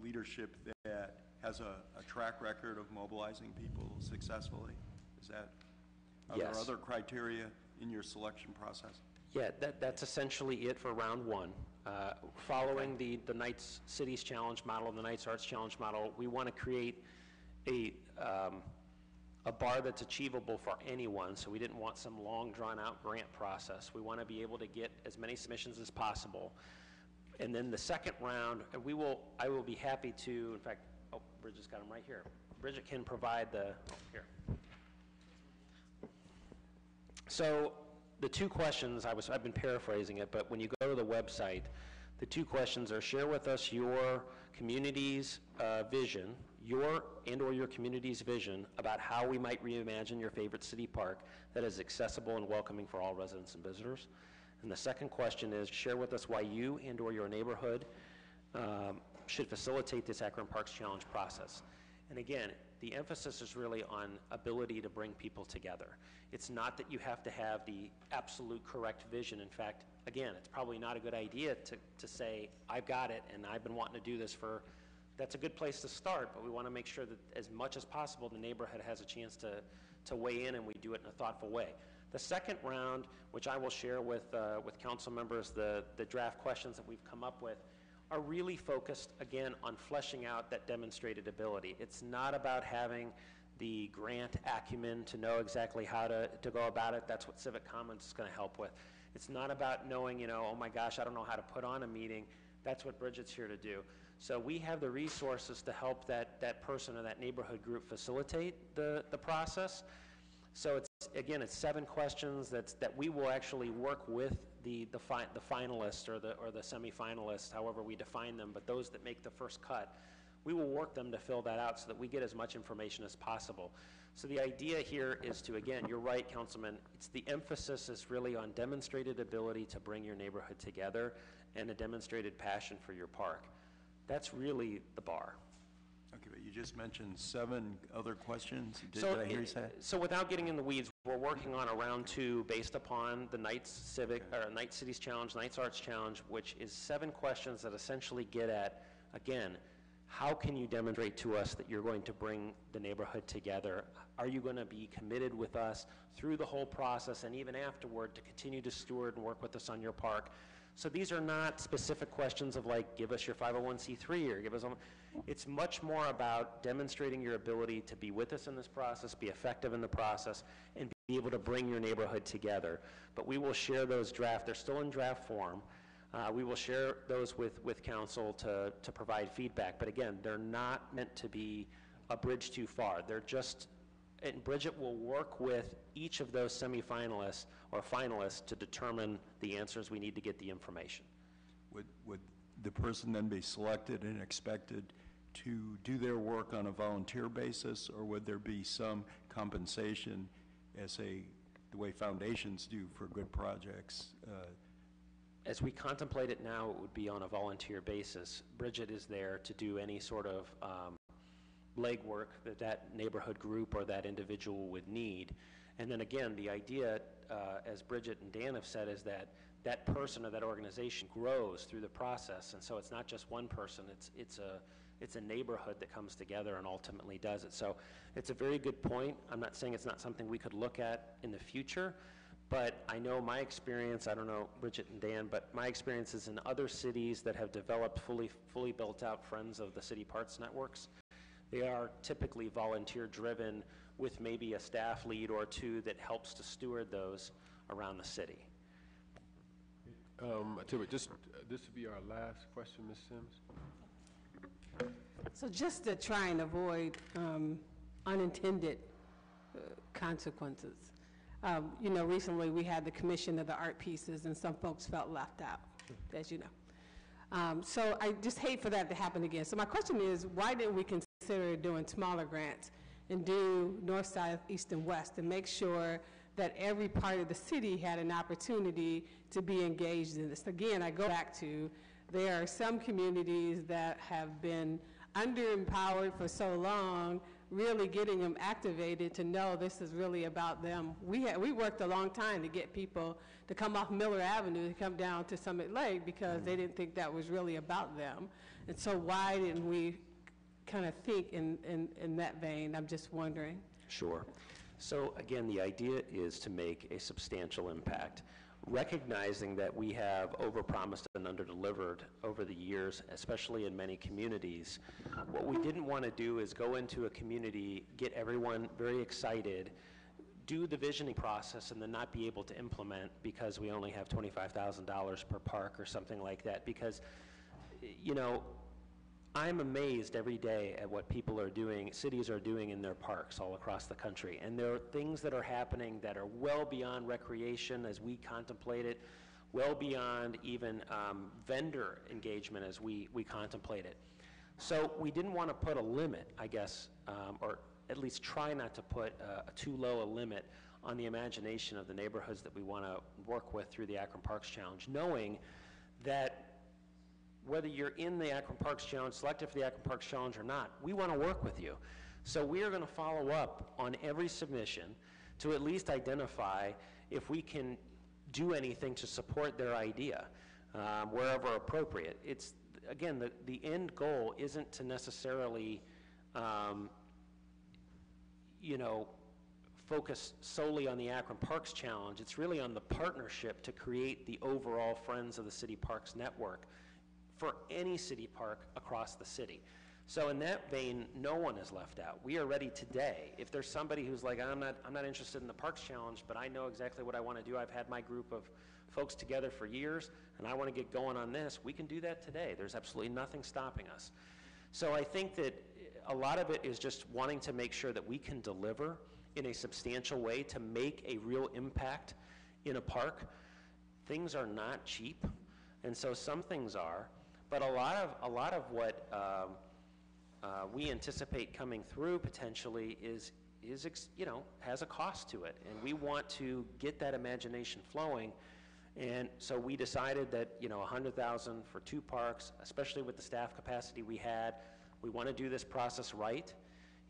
[SPEAKER 9] leadership that has a track record of mobilizing people successfully? Is that, are
[SPEAKER 4] Yes.
[SPEAKER 9] there other criteria in your selection process?
[SPEAKER 4] Yeah, that's essentially it for round one. Following the Knights Cities Challenge model, the Knights Arts Challenge model, we want to create a a bar that's achievable for anyone, so we didn't want some long, drawn-out grant process. We want to be able to get as many submissions as possible. And then the second round, I will be happy to, in fact, oh, Bridget's got them right here. Bridget can provide here. So the two questions, I've been paraphrasing it, but when you go to the website, the two questions are: share with us your community's vision, your community's vision about how we might reimagine your favorite city park that is accessible and welcoming for all residents and visitors. And the second question is: share with us why you and/or your neighborhood should facilitate this Akron Parks Challenge process. And again, the emphasis is really on ability to bring people together. It's not that you have to have the absolute correct vision. In fact, again, it's probably not a good idea to say, I've got it and I've been wanting to do this for, that's a good place to start, but we want to make sure that as much as possible the neighborhood has a chance to weigh in, and we do it in a thoughtful way. The second round, which I will share with council members, the draft questions that we've come up with, are really focused, again, on fleshing out that demonstrated ability. It's not about having the grant acumen to know exactly how to go about it. That's what Civic Commons is going to help with. It's not about knowing, oh my gosh, I don't know how to put on a meeting. That's what Bridget's here to do. So we have the resources to help that person or that neighborhood group facilitate the process. So it's 7 questions that we will actually work with the finalists or the semifinalists, however we define them, but those that make the first cut, we will work them to fill that out so that we get as much information as possible. So the idea here is to, again, you're right, Councilman, the emphasis is really on demonstrated ability to bring your neighborhood together and a demonstrated passion for your park. That's really the bar.
[SPEAKER 9] Okay, but you just mentioned 7 other questions. Did I hear you say?
[SPEAKER 4] So without getting in the weeds, we're working on a round 2 based upon the Knights Cities Challenge, Knights Arts Challenge, which is 7 questions that essentially get at, again, how can you demonstrate to us that you're going to bring the neighborhood together? Are you going to be committed with us through the whole process and even afterward to continue to steward and work with us on your park? So these are not specific questions of like, give us your 501c3 or give us, it's much more about demonstrating your ability to be with us in this process, be effective in the process, and be able to bring your neighborhood together. But we will share those they're still in draft form. We will share those with council to provide feedback. But again, they're not meant to be a bridge too far. They're just, and Bridget will work with each of those semifinalists or finalists to determine the answers we need to get the information.
[SPEAKER 9] Would the person then be selected and expected to do their work on a volunteer basis, or would there be some compensation as the way foundations do for good projects?
[SPEAKER 4] As we contemplate it now, it would be on a volunteer basis. Bridget is there to do any sort of legwork that neighborhood group or that individual would need. And then again, the idea, as Bridget and Dan have said, is that that person or that organization grows through the process. And so it's not just one person, it's a neighborhood that comes together and ultimately does it. So it's a very good point. I'm not saying it's not something we could look at in the future, but I know my experience, I don't know Bridget and Dan, but my experience is in other cities that have developed fully built out Friends of the City Parks networks. They are typically volunteer driven with maybe a staff lead or 2 that helps to steward those around the city.
[SPEAKER 1] I tell you what, this will be our last question, Ms. Sims.
[SPEAKER 8] So just to try and avoid unintended consequences. Recently we had the commission of the art pieces and some folks felt left out, as you know. So I just hate for that to happen again. So my question is, why didn't we consider doing smaller grants and do north, south, east, and west and make sure that every part of the city had an opportunity to be engaged in this? Again, I go back to, there are some communities that have been underempowered for so long, really getting them activated to know this is really about them. We worked a long time to get people to come off Miller Avenue to come down to Summit Lake because they didn't think that was really about them. And so why didn't we kind of think in that vein? I'm just wondering.
[SPEAKER 4] Sure. So again, the idea is to make a substantial impact. recognizing that we have overpromised and underdelivered over the years, especially in many communities, what we didn't want to do is go into a community, get everyone very excited, do the visioning process, and then not be able to implement because we only have $25,000 per park or something like that. Because, you know, I'm amazed every day at what people are doing, cities are doing in their parks all across the country. And there are things that are happening that are well beyond recreation as we contemplate it, well beyond even vendor engagement as we contemplate it. So we didn't want to put a limit, I guess, or at least try not to put too low a limit on the imagination of the neighborhoods that we want to work with through the Akron Parks Challenge, knowing that whether you're in the Akron Parks Challenge, selected for the Akron Parks Challenge or not, we want to work with you. So we are going to follow up on every submission to at least identify if we can do anything to support their idea, wherever appropriate. It's, again, the end goal isn't to necessarily, you know, focus solely on the Akron Parks Challenge. It's really on the partnership to create the overall Friends of the City Parks network for any city park across the city. So in that vein, no one is left out. We are ready today. If there's somebody who's like, I'm not interested in the Parks Challenge, but I know exactly what I want to do. I've had my group of folks together for years, and I want to get going on this, we can do that today. There's absolutely nothing stopping us. So I think that a lot of it is just wanting to make sure that we can deliver in a substantial way to make a real impact in a park. Things are not cheap, and so some things are. But a lot of what we anticipate coming through potentially is you know, has a cost to it, and we want to get that imagination flowing. And so we decided that, you know, $100,000 for 2 parks, especially with the staff capacity we had, we want to do this process right.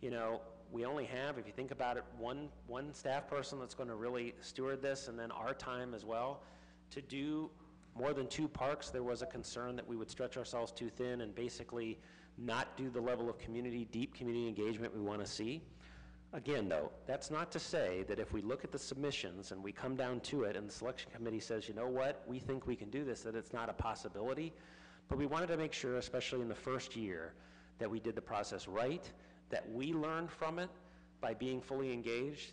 [SPEAKER 4] You know, we only have, if you think about it, one staff person that's going to really steward this, and then our time as well to do more than 2 parks. There was a concern that we would stretch ourselves too thin and basically not do the level of deep community engagement we want to see. Again, though, that's not to say that if we look at the submissions and we come down to it and the selection committee says, you know what, we think we can do this, that it's not a possibility. But we wanted to make sure, especially in the first year, that we did the process right, that we learned from it by being fully engaged,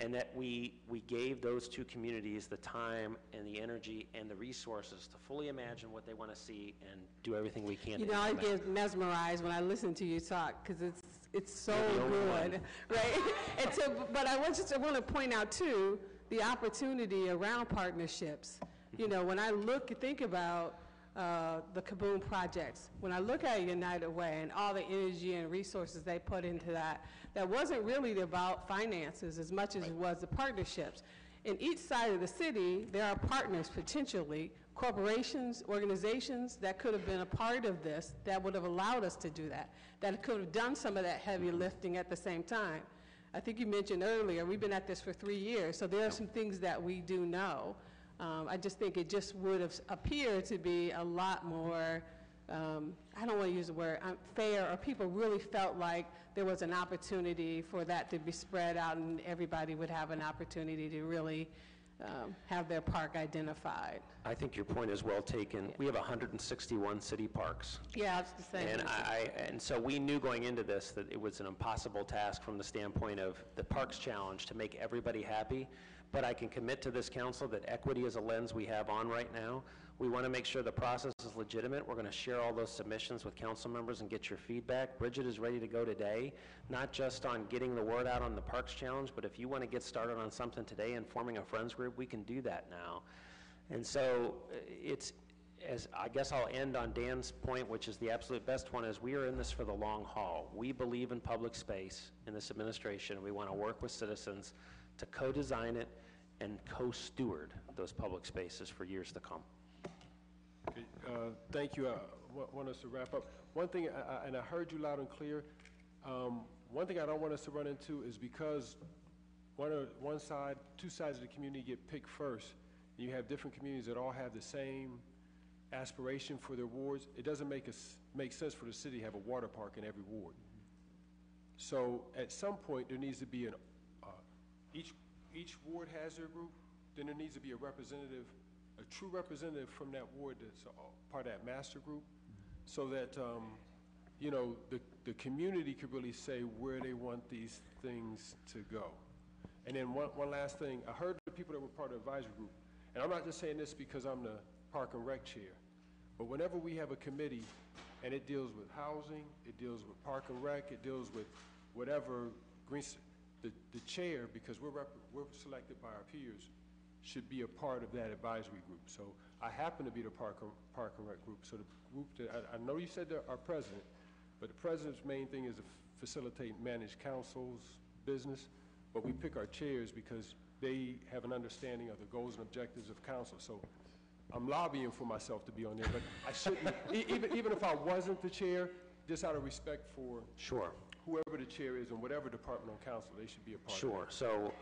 [SPEAKER 4] and that we gave those 2 communities the time and the energy and the resources to fully imagine what they want to see and do everything we can.
[SPEAKER 8] You know, I get mesmerized when I listen to you talk because it's so good, right? And so, but I want to point out too the opportunity around partnerships. You know, when I think about the Kaboom projects, when I look at United Way and all the energy and resources they put into that wasn't really about finances as much as it was the partnerships. In each side of the city, there are partners potentially, corporations, organizations that could have been a part of this that would have allowed us to do that could have done some of that heavy lifting at the same time. I think you mentioned earlier, we've been at this for 3 years, so there are some things that we do know. I just think it just would have appeared to be a lot more, I don't want to use the word fair, or people really felt like there was an opportunity for that to be spread out and everybody would have an opportunity to really have their park identified.
[SPEAKER 4] I think your point is well taken. We have 161 city parks.
[SPEAKER 8] Yeah, I was just saying.
[SPEAKER 4] And so we knew going into this that it was an impossible task from the standpoint of the Parks Challenge to make everybody happy. But I can commit to this council that equity is a lens we have on right now. We want to make sure the process is legitimate. We're going to share all those submissions with council members and get your feedback. Bridget is ready to go today, not just on getting the word out on the Parks Challenge, but if you want to get started on something today and forming a friends group, we can do that now. And so I guess I'll end on Dan's point, which is the absolute best one, is we are in this for the long haul. We believe in public space in this administration. We want to work with citizens to co-design it and co-steward those public spaces for years to come.
[SPEAKER 1] Okay, thank you. I want us to wrap up. One thing, and I heard you loud and clear, one thing I don't want us to run into is because two sides of the community get picked first, and you have different communities that all have the same aspiration for their wards, it doesn't make sense for the city to have a water park in every ward. So at some point, there needs to be each ward has their group, then there needs to be a representative, a true representative from that ward that's part of that master group, so that, you know, the community could really say where they want these things to go. And then one last thing, I heard the people that were part of the advisory group, and I'm not just saying this because I'm the Park and Rec chair, but whenever we have a committee and it deals with housing, it deals with Park and Rec, it deals with whatever, the chair, because we're selected by our peers, should be a part of that advisory group. So I happen to be the Park and Rec group. So the group that, I know you said they're our president, but the president's main thing is to facilitate and manage council's business, but we pick our chairs because they have an understanding of the goals and objectives of council. So I'm lobbying for myself to be on there, but I shouldn't, even if I wasn't the chair, just out of respect for
[SPEAKER 4] Sure.
[SPEAKER 1] whoever the chair is and whatever department on council, they should be a part of
[SPEAKER 4] Sure. So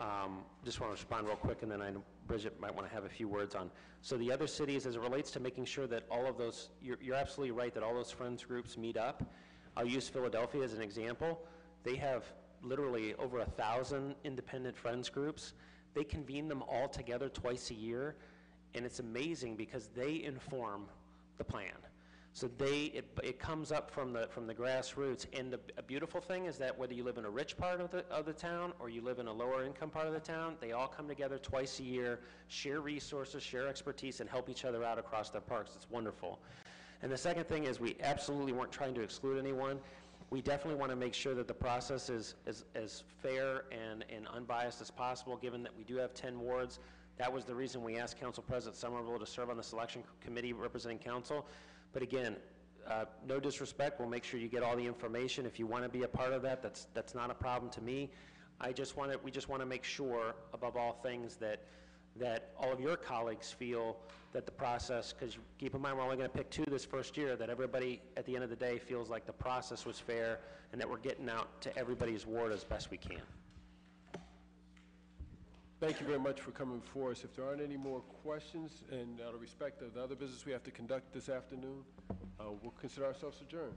[SPEAKER 4] just want to respond real quick, and then I know Bridget might want to have a few words on. So the other cities, as it relates to making sure that all of those, you're absolutely right that all those friends groups meet up. I'll use Philadelphia as an example. They have literally over 1,000 independent friends groups. They convene them all together twice a year, and it's amazing because they inform the plan. So it comes up from the grassroots, and a beautiful thing is that whether you live in a rich part of the town or you live in a lower income part of the town, they all come together twice a year, share resources, share expertise, and help each other out across their parks. It's wonderful. And the second thing is we absolutely weren't trying to exclude anyone. We definitely want to make sure that the process is as fair and unbiased as possible, given that we do have 10 wards. That was the reason we asked Council President Somerville to serve on the selection committee representing council. But again, no disrespect, we'll make sure you get all the information. If you want to be a part of that, that's not a problem to me. We just want to make sure, above all things, that all of your colleagues feel that the process, because keep in mind we're only going to pick 2 this first year, that everybody at the end of the day feels like the process was fair and that we're getting out to everybody's ward as best we can.
[SPEAKER 1] Thank you very much for coming before us. If there aren't any more questions, and out of respect of the other business we have to conduct this afternoon, we'll consider ourselves adjourned.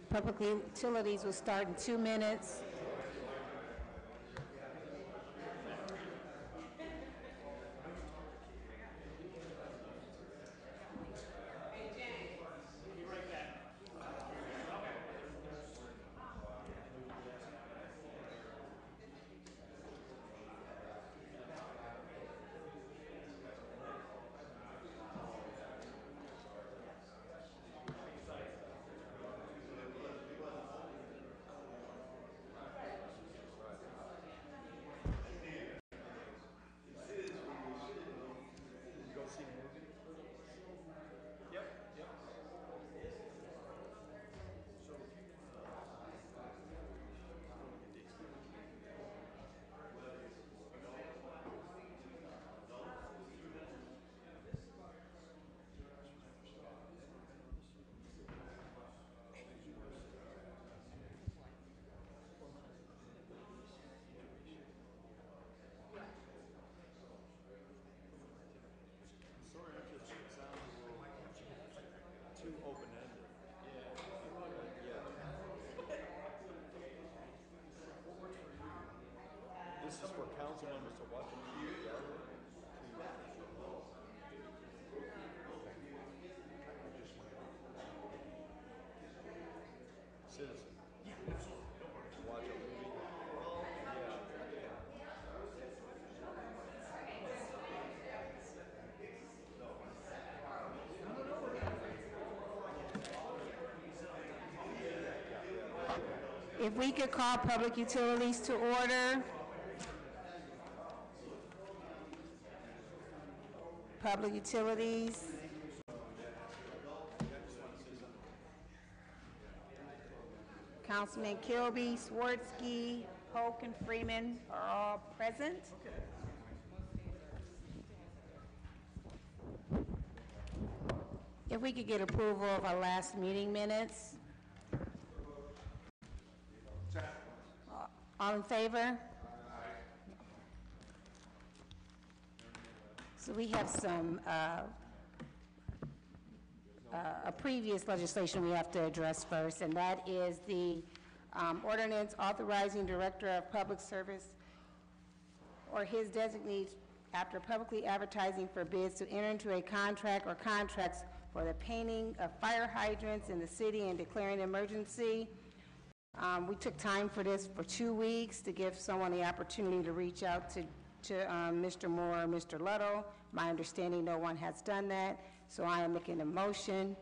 [SPEAKER 10] Public utilities will start in 2 minutes.
[SPEAKER 9] This is for council members to watch. Citizen. Watch a movie.
[SPEAKER 10] If we could call public utilities to order. Public utilities. Councilman Kilby, Swartzky, Polk, and Freeman are all present. If we could get approval of our last meeting minutes. All in favor? So we have some a previous legislation we have to address first, and that is the Ordinance authorizing Director of Public Service or his designee, after publicly advertising for bids, to enter into a contract or contracts for the painting of fire hydrants in the city and declaring an emergency. We took time for this for 2 weeks to give someone the opportunity to reach out to Mr. Moore or Mr. Luttle. My understanding, no one has done that, so I am making a motion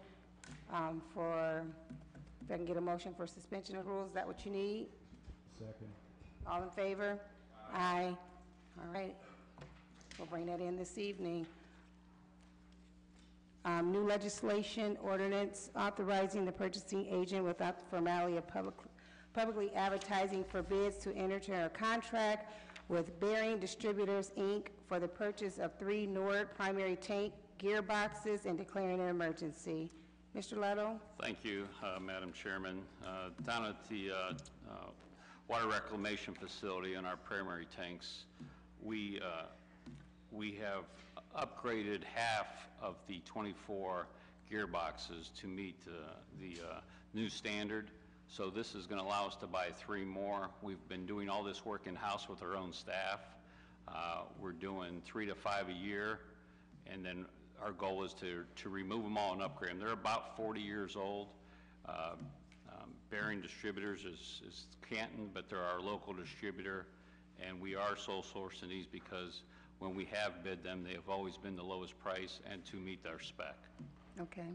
[SPEAKER 10] for, if I can get a motion for suspension of rules, is that what you need?
[SPEAKER 11] Second.
[SPEAKER 10] All in favor? Aye. All right. We'll bring that in this evening. New legislation, ordinance authorizing the purchasing agent without the formality of publicly advertising for bids to enter into a contract with Bearing Distributors, Inc. for the purchase of 3 Nord primary tank gearboxes and declaring an emergency. Mr. Luttle?
[SPEAKER 12] Thank you, Madam Chairman. Down at the water reclamation facility in our primary tanks, we have upgraded half of the 24 gearboxes to meet the new standard. So this is going to allow us to buy 3 more. We've been doing all this work in-house with our own staff. We're doing 3 to 5 a year, and then our goal is to remove them all and upgrade them. They're about 40 years old. Bearing Distributors is Canton, but they're our local distributor, and we are sole sourcing these because when we have bid them, they have always been the lowest price and to meet our spec.
[SPEAKER 10] Okay.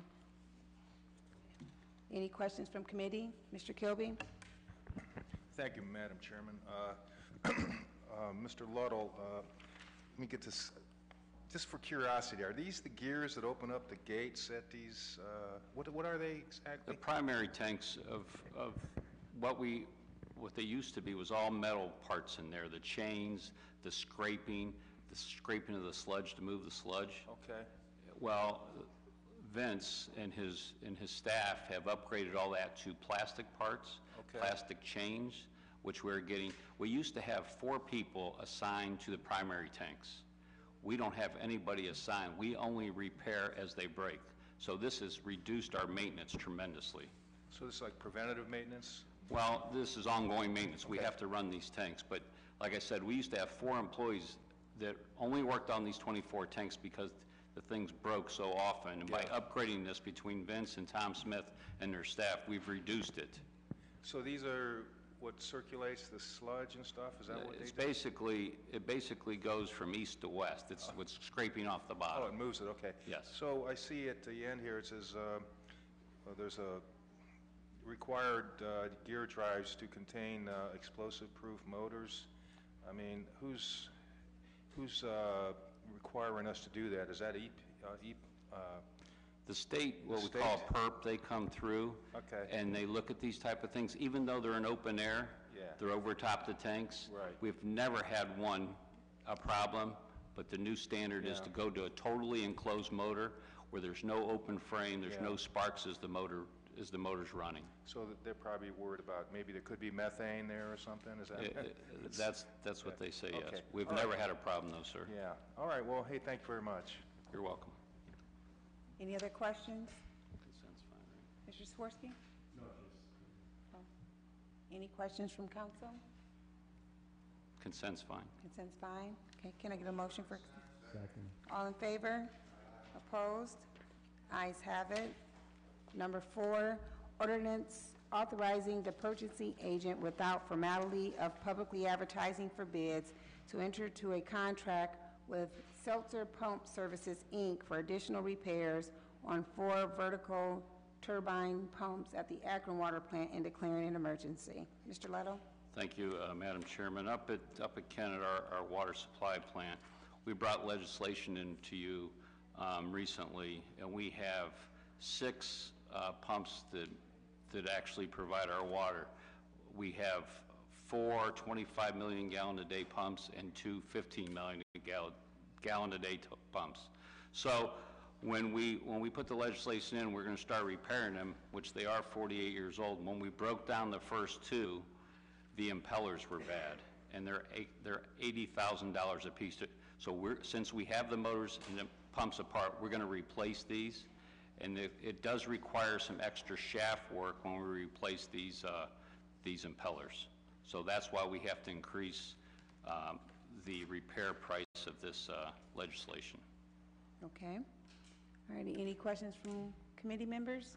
[SPEAKER 10] Any questions from committee? Mr. Kilby?
[SPEAKER 13] Thank you, Madam Chairman. Mr. Luttle, let me get this, just for curiosity, are these the gears that open up the gates at these, what are they exactly?
[SPEAKER 12] The primary tanks of what they used to be was all metal parts in there, the chains, the scraping of the sludge to move the sludge.
[SPEAKER 13] Okay.
[SPEAKER 12] Well, Vince and his staff have upgraded all that to plastic parts,
[SPEAKER 13] Okay.
[SPEAKER 12] plastic chains, which we're getting. We used to have 4 people assigned to the primary tanks. We don't have anybody assigned. We only repair as they break. So this has reduced our maintenance tremendously.
[SPEAKER 13] So this is like preventative maintenance?
[SPEAKER 12] Well, this is ongoing maintenance. We
[SPEAKER 13] Okay.
[SPEAKER 12] have to run these tanks. But like I said, we used to have 4 employees that only worked on these 24 tanks because the things broke so often. And by
[SPEAKER 13] Yeah.
[SPEAKER 12] upgrading this between Vince and Tom Smith and their staff, we've reduced it.
[SPEAKER 13] So these are what circulates the sludge and stuff? Is that what they
[SPEAKER 12] It's
[SPEAKER 13] do?
[SPEAKER 12] it basically goes from east to west. It's what's scraping off the
[SPEAKER 13] Oh, it
[SPEAKER 12] bottom.
[SPEAKER 13] moves it, okay.
[SPEAKER 12] Yes.
[SPEAKER 13] So I see at the end here, it says, there's a required gear drives to contain explosive-proof motors. I mean, who's requiring us to do that? Is that
[SPEAKER 12] The state, what we
[SPEAKER 13] state?
[SPEAKER 12] call PERP, they come through.
[SPEAKER 13] Okay.
[SPEAKER 12] And they look at these type of things, even though they're in open air.
[SPEAKER 13] Yeah.
[SPEAKER 12] They're over top the tanks.
[SPEAKER 13] Right.
[SPEAKER 12] We've never had a problem, but the new standard is
[SPEAKER 13] Yeah.
[SPEAKER 12] to go to a totally enclosed motor where there's no open frame, there's
[SPEAKER 13] Yeah.
[SPEAKER 12] no sparks as the motor's running.
[SPEAKER 13] So that they're probably worried about maybe there could be methane there or something? Is that?
[SPEAKER 12] That's what they say, yes.
[SPEAKER 13] Okay.
[SPEAKER 12] We've
[SPEAKER 13] All right.
[SPEAKER 12] never had a problem though, sir.
[SPEAKER 13] Yeah. All right, well, hey, thank you very much.
[SPEAKER 12] You're welcome.
[SPEAKER 10] Any other questions?
[SPEAKER 12] Consent's fine, right?
[SPEAKER 10] Mr. Swirsky? No, Any questions from council?
[SPEAKER 12] Consent's fine.
[SPEAKER 10] Consent's fine. Okay, can I get a motion for?
[SPEAKER 11] Second.
[SPEAKER 10] All in favor? Opposed? Ayes have it. Number 4, ordinance authorizing the purchasing agent without formality of publicly advertising for bids to enter into a contract with Seltzer Pump Services, Inc. for additional repairs on 4 vertical turbine pumps at the Akron Water Plant and declaring an emergency. Mr. Leto?
[SPEAKER 12] Thank you, Madam Chairman. Up at Kennett, our water supply plant, we brought legislation into you recently, and we have 6 pumps that actually provide our water. We have 4 25 million gallon a day pumps and 2 15 million gallon a day pumps. So when we put the legislation in, we're going to start repairing them, which they are 48 years old. When we broke down the first 2, the impellers were bad, and they're $80,000 a piece. So since we have the motors and the pumps apart, we're going to replace these, and it does require some extra shaft work when we replace these these impellers. So that's why we have to increase the repair price of this legislation.
[SPEAKER 10] Okay. All righty, any questions from committee members?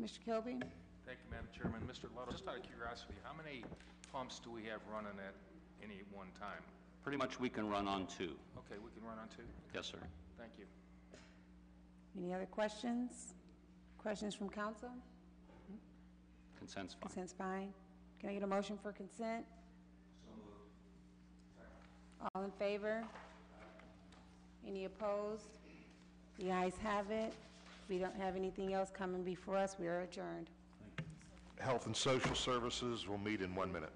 [SPEAKER 10] Mr. Kilby?
[SPEAKER 13] Thank you, Madam Chairman. Mr. Luttle, just out of curiosity, how many pumps do we have running at any one time?
[SPEAKER 12] Pretty much we can run on 2.
[SPEAKER 13] Okay, we can run on 2?
[SPEAKER 12] Yes, sir.
[SPEAKER 13] Thank you.
[SPEAKER 10] Any other questions? Questions from council?
[SPEAKER 12] Consent's fine.
[SPEAKER 10] Consent's fine. Can I get a motion for consent? All in favor? Any opposed? The ayes have it. We don't have anything else coming before us. We are adjourned.
[SPEAKER 7] Health and Social Services will meet in 1 minute.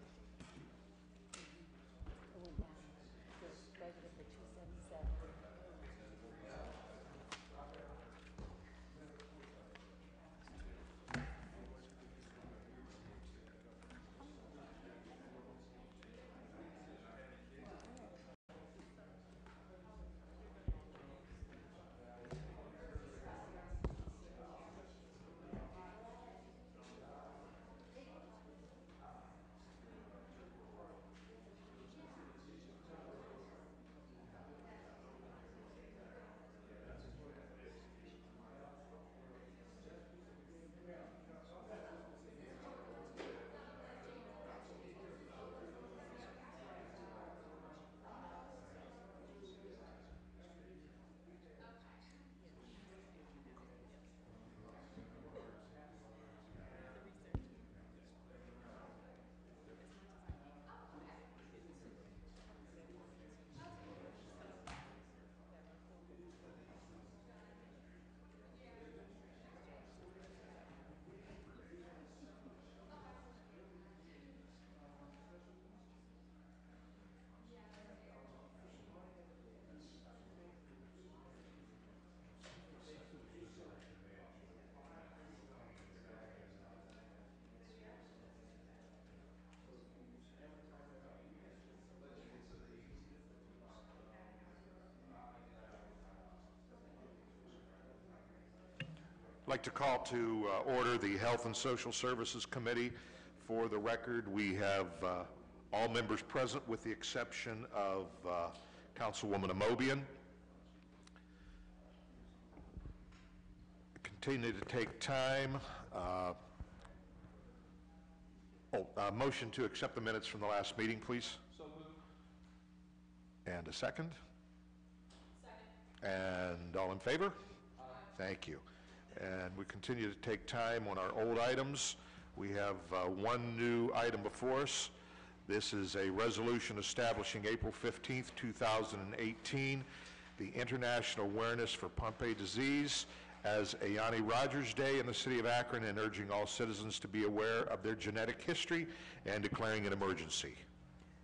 [SPEAKER 7] I'd like to call to order the Health and Social Services Committee. For the record, we have all members present with the exception of Councilwoman Amobian. Continue to take time. Motion to accept the minutes from the last meeting, please. So moved. And a second? Second. And all in favor? Aye. Thank you. And we continue to take time on our old items. We have one new item before us. This is a resolution establishing April 15th, 2018, the International Awareness for Pompe Disease as a Yanni Rogers Day in the city of Akron, and urging all citizens to be aware of their genetic history and declaring an emergency.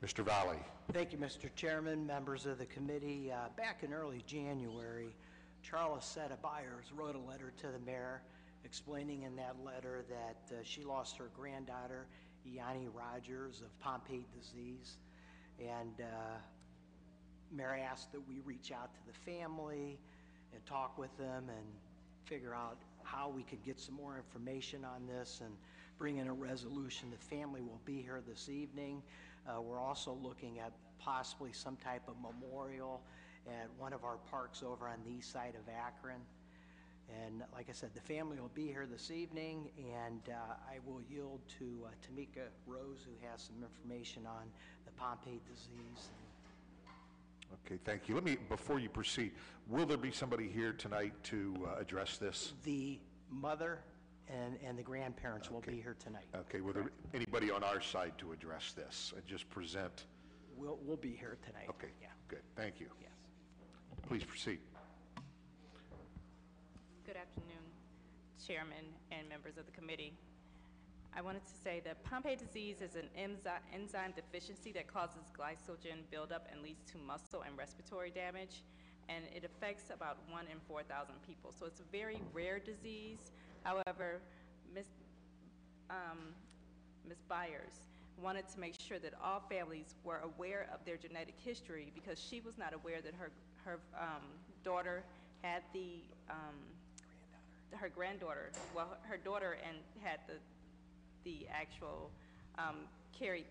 [SPEAKER 7] Mr. Valley.
[SPEAKER 2] Thank you, Mr. Chairman, members of the committee. Back in early January, Charlottesetta Byers wrote a letter to the mayor explaining in that letter that she lost her granddaughter, Yanni Rogers, of Pompe disease. And mayor asked that we reach out to the family and talk with them and figure out how we could get some more information on this and bring in a resolution. The family will be here this evening. We're also looking at possibly some type of memorial at one of our parks over on the east side of Akron. And like I said, the family will be here this evening, and I will yield to Tamika Rose, who has some information on the Pompe disease.
[SPEAKER 7] Okay, thank you. Let me, before you proceed, will there be somebody here tonight to address this?
[SPEAKER 2] The mother and the grandparents will be here tonight.
[SPEAKER 7] Okay, will there anybody on our side to address this and just present?
[SPEAKER 2] We'll be here tonight.
[SPEAKER 7] Okay,
[SPEAKER 2] Yeah.
[SPEAKER 7] good, thank you.
[SPEAKER 2] Yes.
[SPEAKER 7] Please proceed.
[SPEAKER 11] Good afternoon, Chairman and members of the committee. I wanted to say that Pompe disease is an enzyme deficiency that causes glycogen buildup and leads to muscle and respiratory damage, and it affects about 1 in 4,000 people. So it's a very rare disease. However, Ms. Byers wanted to make sure that all families were aware of their genetic history, because she was not aware that her daughter had her granddaughter, well, her daughter, and had the actual, carried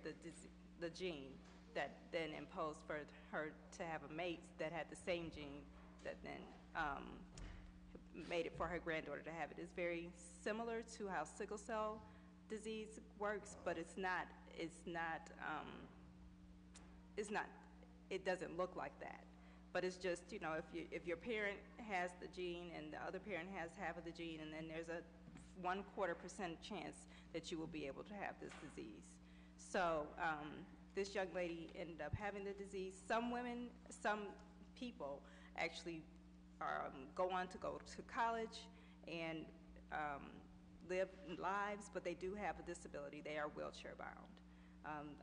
[SPEAKER 11] the gene that then imposed for her to have a mate that had the same gene that then made it for her granddaughter to have it. It's very similar to how sickle cell disease works, but it doesn't look like that. But it's just, if your parent has the gene and the other parent has half of the gene, and then there's a 0.25% chance that you will be able to have this disease. So this young lady ended up having the disease. Some people actually go on to college and live lives, but they do have a disability. They are wheelchair bound.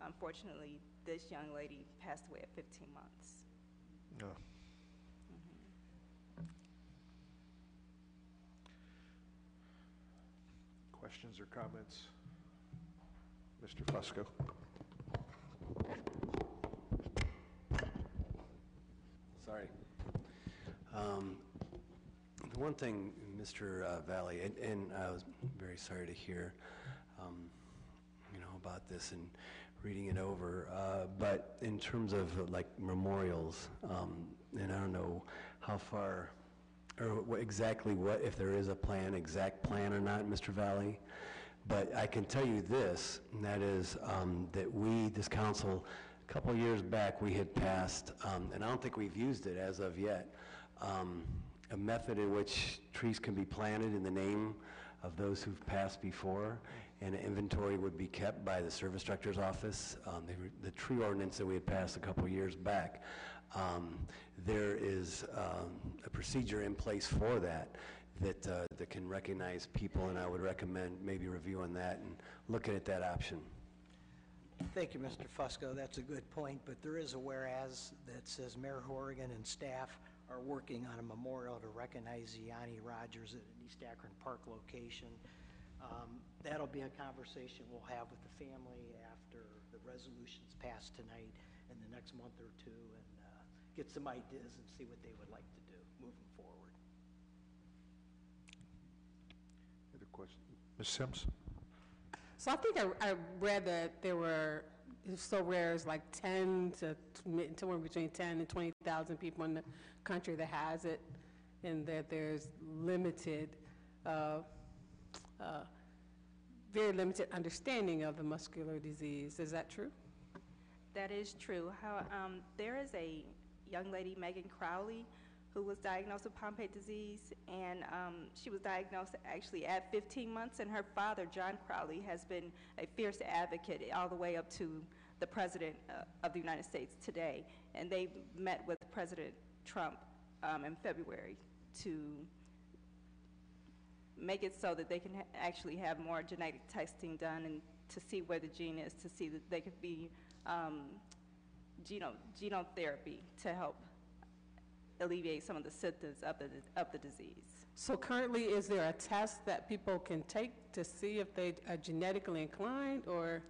[SPEAKER 11] Unfortunately, this young lady passed away at 15 months.
[SPEAKER 7] No. Questions or comments? Mr. Fusco.
[SPEAKER 3] Sorry. The one thing, Mr. Valley, and I was very sorry to hear, about this and reading it over, but in terms of like memorials, and I don't know how far, or exactly what, if there is a exact plan or not, Mr. Valley, but I can tell you this, and that is that this council, a couple of years back, we had passed, and I don't think we've used it as of yet, a method in which trees can be planted in the name of those who've passed before, and an inventory would be kept by the service director's office. The tree ordinance that we had passed a couple of years back, there is a procedure in place for that can recognize people, and I would recommend maybe reviewing that and looking at that option.
[SPEAKER 2] Thank you, Mr. Fusco. That's a good point, but there is a whereas that says Mayor Horrigan and staff are working on a memorial to recognize Yanni Rogers at an East Akron Park location. That'll be a conversation we'll have with the family after the resolution's passed tonight in the next month or two, and get some ideas and see what they would like to do moving forward.
[SPEAKER 7] Other questions? Ms. Sims?
[SPEAKER 8] So I think I read that there were, it's so rare as like 10 to somewhere between 10 and 20,000 people in the country that has it, and that there's limited, very limited understanding of the muscular disease. Is that true?
[SPEAKER 11] That is true. There is a young lady, Megan Crowley, who was diagnosed with Pompe disease, and she was diagnosed actually at 15 months, and her father, John Crowley, has been a fierce advocate all the way up to the President of the United States today, and they met with President Trump in February to make it so that they can actually have more genetic testing done and to see where the gene is, to see that they could be genome therapy to help alleviate some of the symptoms of the disease.
[SPEAKER 8] So currently, is there a test that people can take to see if they are genetically inclined, or?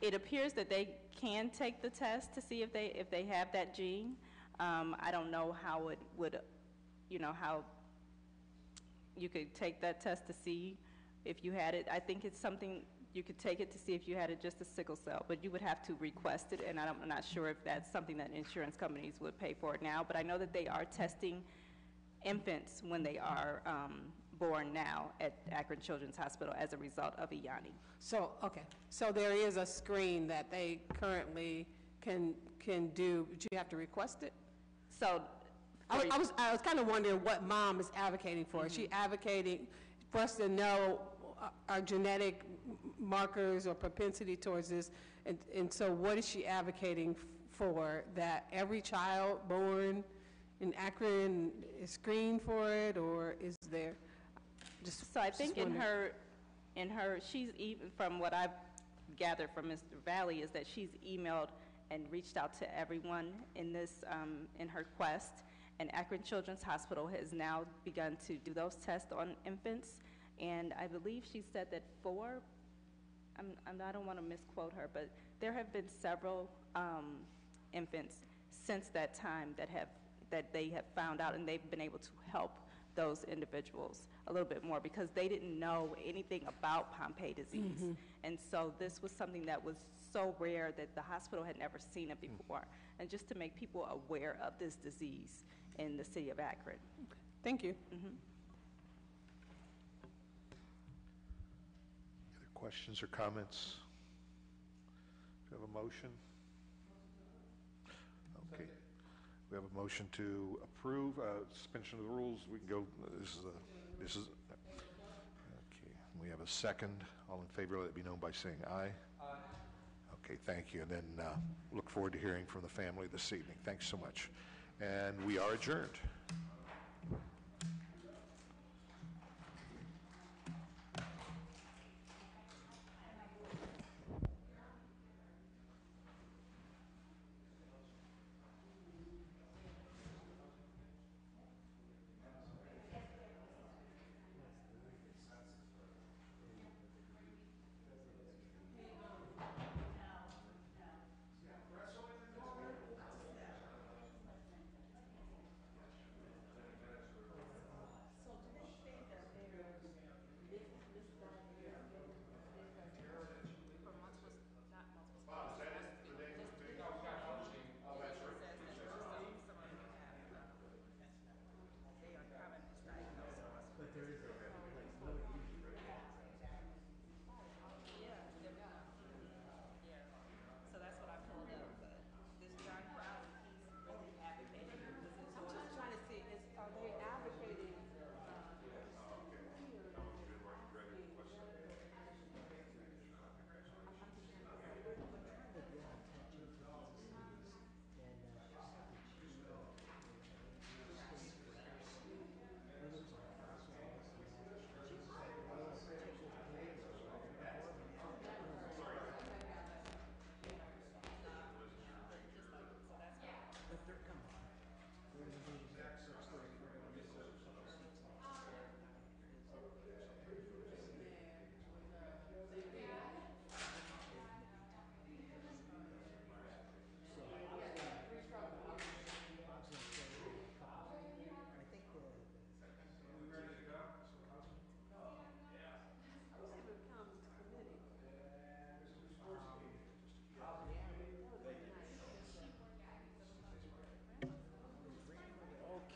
[SPEAKER 11] It appears that they can take the test to see if they have that gene. I don't know how it would, how you could take that test to see if you had it. I think it's something you could take it to see if you had it, just a sickle cell, but you would have to request it, and I'm not sure if that's something that insurance companies would pay for it now, but I know that they are testing infants when they are born now at Akron Children's Hospital as a result of Yanni.
[SPEAKER 8] So, okay, so there is a screen that they currently can do, but you have to request it?
[SPEAKER 11] So,
[SPEAKER 8] I was kind of wondering what mom is advocating for. Is she advocating for us to know our genetic markers or propensity towards this, and so what is she advocating for? That every child born in Akron is screened for it, or is there just?
[SPEAKER 11] So I think in her, she's even, from what I've gathered from Mr. Valley, is that she's emailed and reached out to everyone in this, in her quest, and Akron Children's Hospital has now begun to do those tests on infants, and I believe she said that I don't want to misquote her, but there have been several infants since that time that they have found out, and they've been able to help those individuals a little bit more because they didn't know anything about Pompe disease. And so this was something that was so rare that the hospital had never seen it before. And just to make people aware of this disease in the city of Akron.
[SPEAKER 8] Thank you.
[SPEAKER 7] Other questions or comments? Do you have a motion? Okay. We have a motion to approve suspension of the rules. We can go, this is, okay. We have a second. All in favor, let it be known by saying aye. Aye. Okay, thank you. And then look forward to hearing from the family this evening. Thanks so much. And we are adjourned.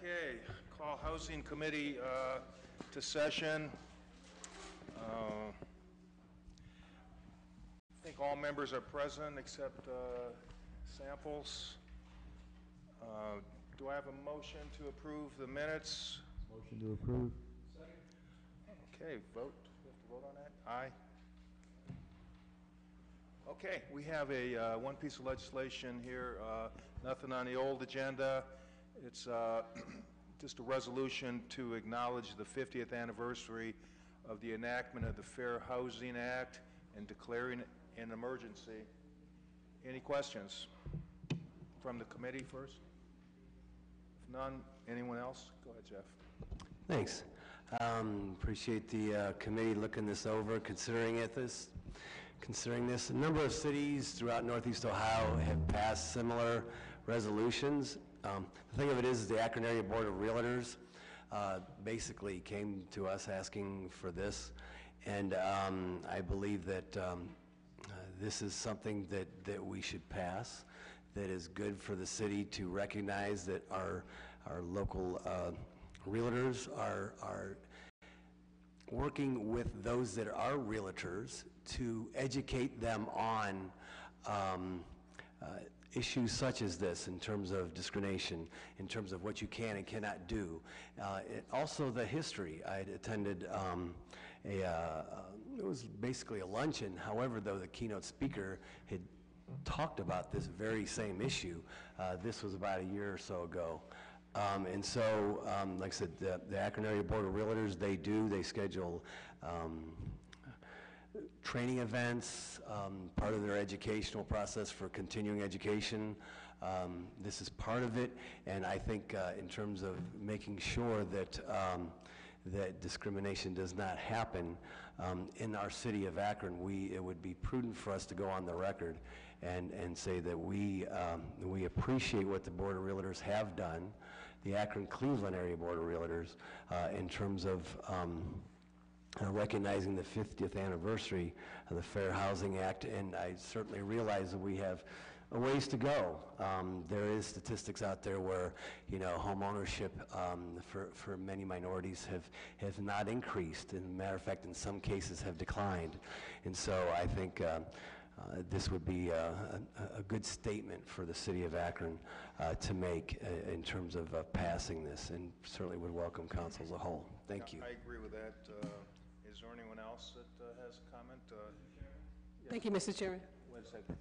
[SPEAKER 13] Okay, call Housing Committee to session. I think all members are present except Samples. Do I have a motion to approve the minutes?
[SPEAKER 14] Motion to approve.
[SPEAKER 13] Okay, vote. We have to vote on that? Aye. Okay, we have a one piece of legislation here, nothing on the old agenda. It's just a resolution to acknowledge the 50th anniversary of the enactment of the Fair Housing Act and declaring an emergency. Any questions from the committee first? If none, anyone else? Go ahead, Jeff.
[SPEAKER 3] Thanks. Appreciate the committee looking this over, considering this. A number of cities throughout Northeast Ohio have passed similar resolutions. The thing of it is the Akron Area Board of Realtors basically came to us asking for this, and I believe that this is something that we should pass, that is good for the city to recognize that our local realtors are working with those that are realtors to educate them on issues such as this in terms of discrimination, in terms of what you can and cannot do. Also the history. I had attended it was basically a luncheon. However, though, the keynote speaker had talked about this very same issue. This was about a year or so ago. And so, like I said, the Akron Area Board of Realtors, they schedule training events, part of their educational process for continuing education. This is part of it, and I think in terms of making sure that that discrimination does not happen in our city of Akron, it would be prudent for us to go on the record and say that we appreciate what the Board of Realtors have done, the Akron-Cleveland Area Board of Realtors in terms of recognizing the 50th anniversary of the Fair Housing Act, and I certainly realize that we have a ways to go. There is statistics out there where, home ownership for many minorities has not increased. As a matter of fact, in some cases have declined. And so I think this would be a good statement for the city of Akron to make in terms of passing this, and certainly would welcome council as a whole. Thank you.
[SPEAKER 13] I agree with that. Is there anyone else that has a comment?
[SPEAKER 8] Thank you, Mr. Chairman.
[SPEAKER 13] Wait a second.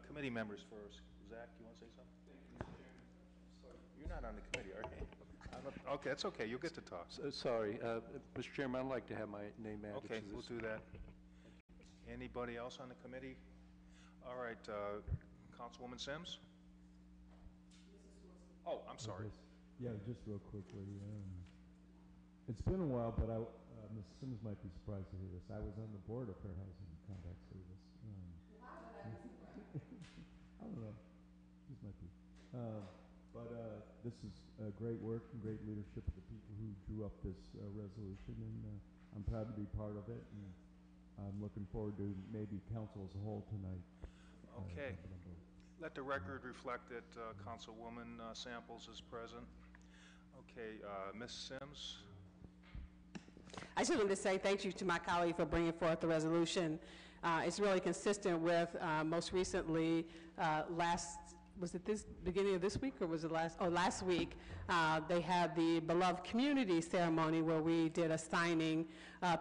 [SPEAKER 13] Committee members first. Zach, you want to say something? You're not on the committee, are you? Okay, it's okay. You'll get to talk.
[SPEAKER 14] Sorry, Mr. Chairman, I'd like to have my name added to
[SPEAKER 13] Okay,
[SPEAKER 14] this.
[SPEAKER 13] we'll do that. Anybody else on the committee? All right, Councilwoman Sims? Oh, I'm sorry.
[SPEAKER 15] Yeah, just real quickly. It's been a while, but Ms. Sims might be surprised to hear this. I was on the board of Fair Housing and Compact Service. I don't know. This might be. But this is great work and great leadership of the people who drew up this resolution, and I'm proud to be part of it, and I'm looking forward to maybe council as a whole tonight.
[SPEAKER 13] Okay. Let the record reflect that Councilwoman Samples is present. Okay, Ms. Sims?
[SPEAKER 8] I just wanted to say thank you to my colleague for bringing forth the resolution. It's really consistent with most recently was it this beginning of this week or was it last week, they had the Beloved Community ceremony where we did a signing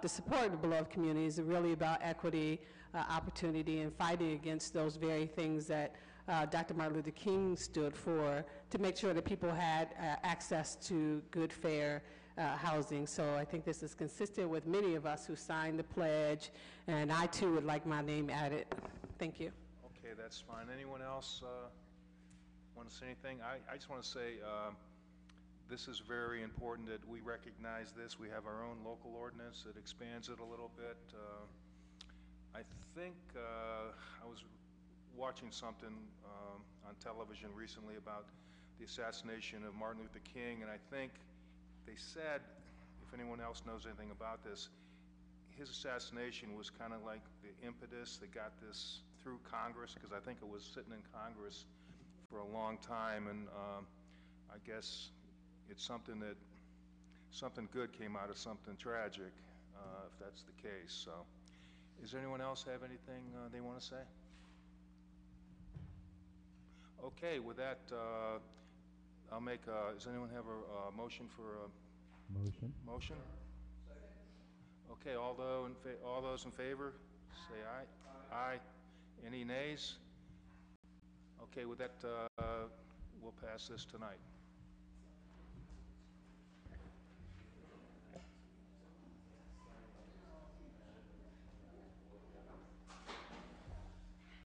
[SPEAKER 8] to support the Beloved Communities, really about equity, opportunity, and fighting against those very things that Dr. Martin Luther King stood for, to make sure that people had access to good, fair housing. So I think this is consistent with many of us who signed the pledge, and I too would like my name added. Thank you.
[SPEAKER 13] Okay, that's fine. Anyone else want to say anything? I just want to say this is very important that we recognize this. We have our own local ordinance that expands it a little bit. I think I was watching something on television recently about the assassination of Martin Luther King, and I think they said, if anyone else knows anything about this, his assassination was kind of like the impetus that got this through Congress, because I think it was sitting in Congress for a long time, and I guess it's something good came out of something tragic, if that's the case. So, does anyone else have anything they want to say? Okay, with that, I'll make does anyone have a motion for a motion? Okay, all those in favor, say aye. Aye. Any nays? Okay, with that, we'll pass this tonight.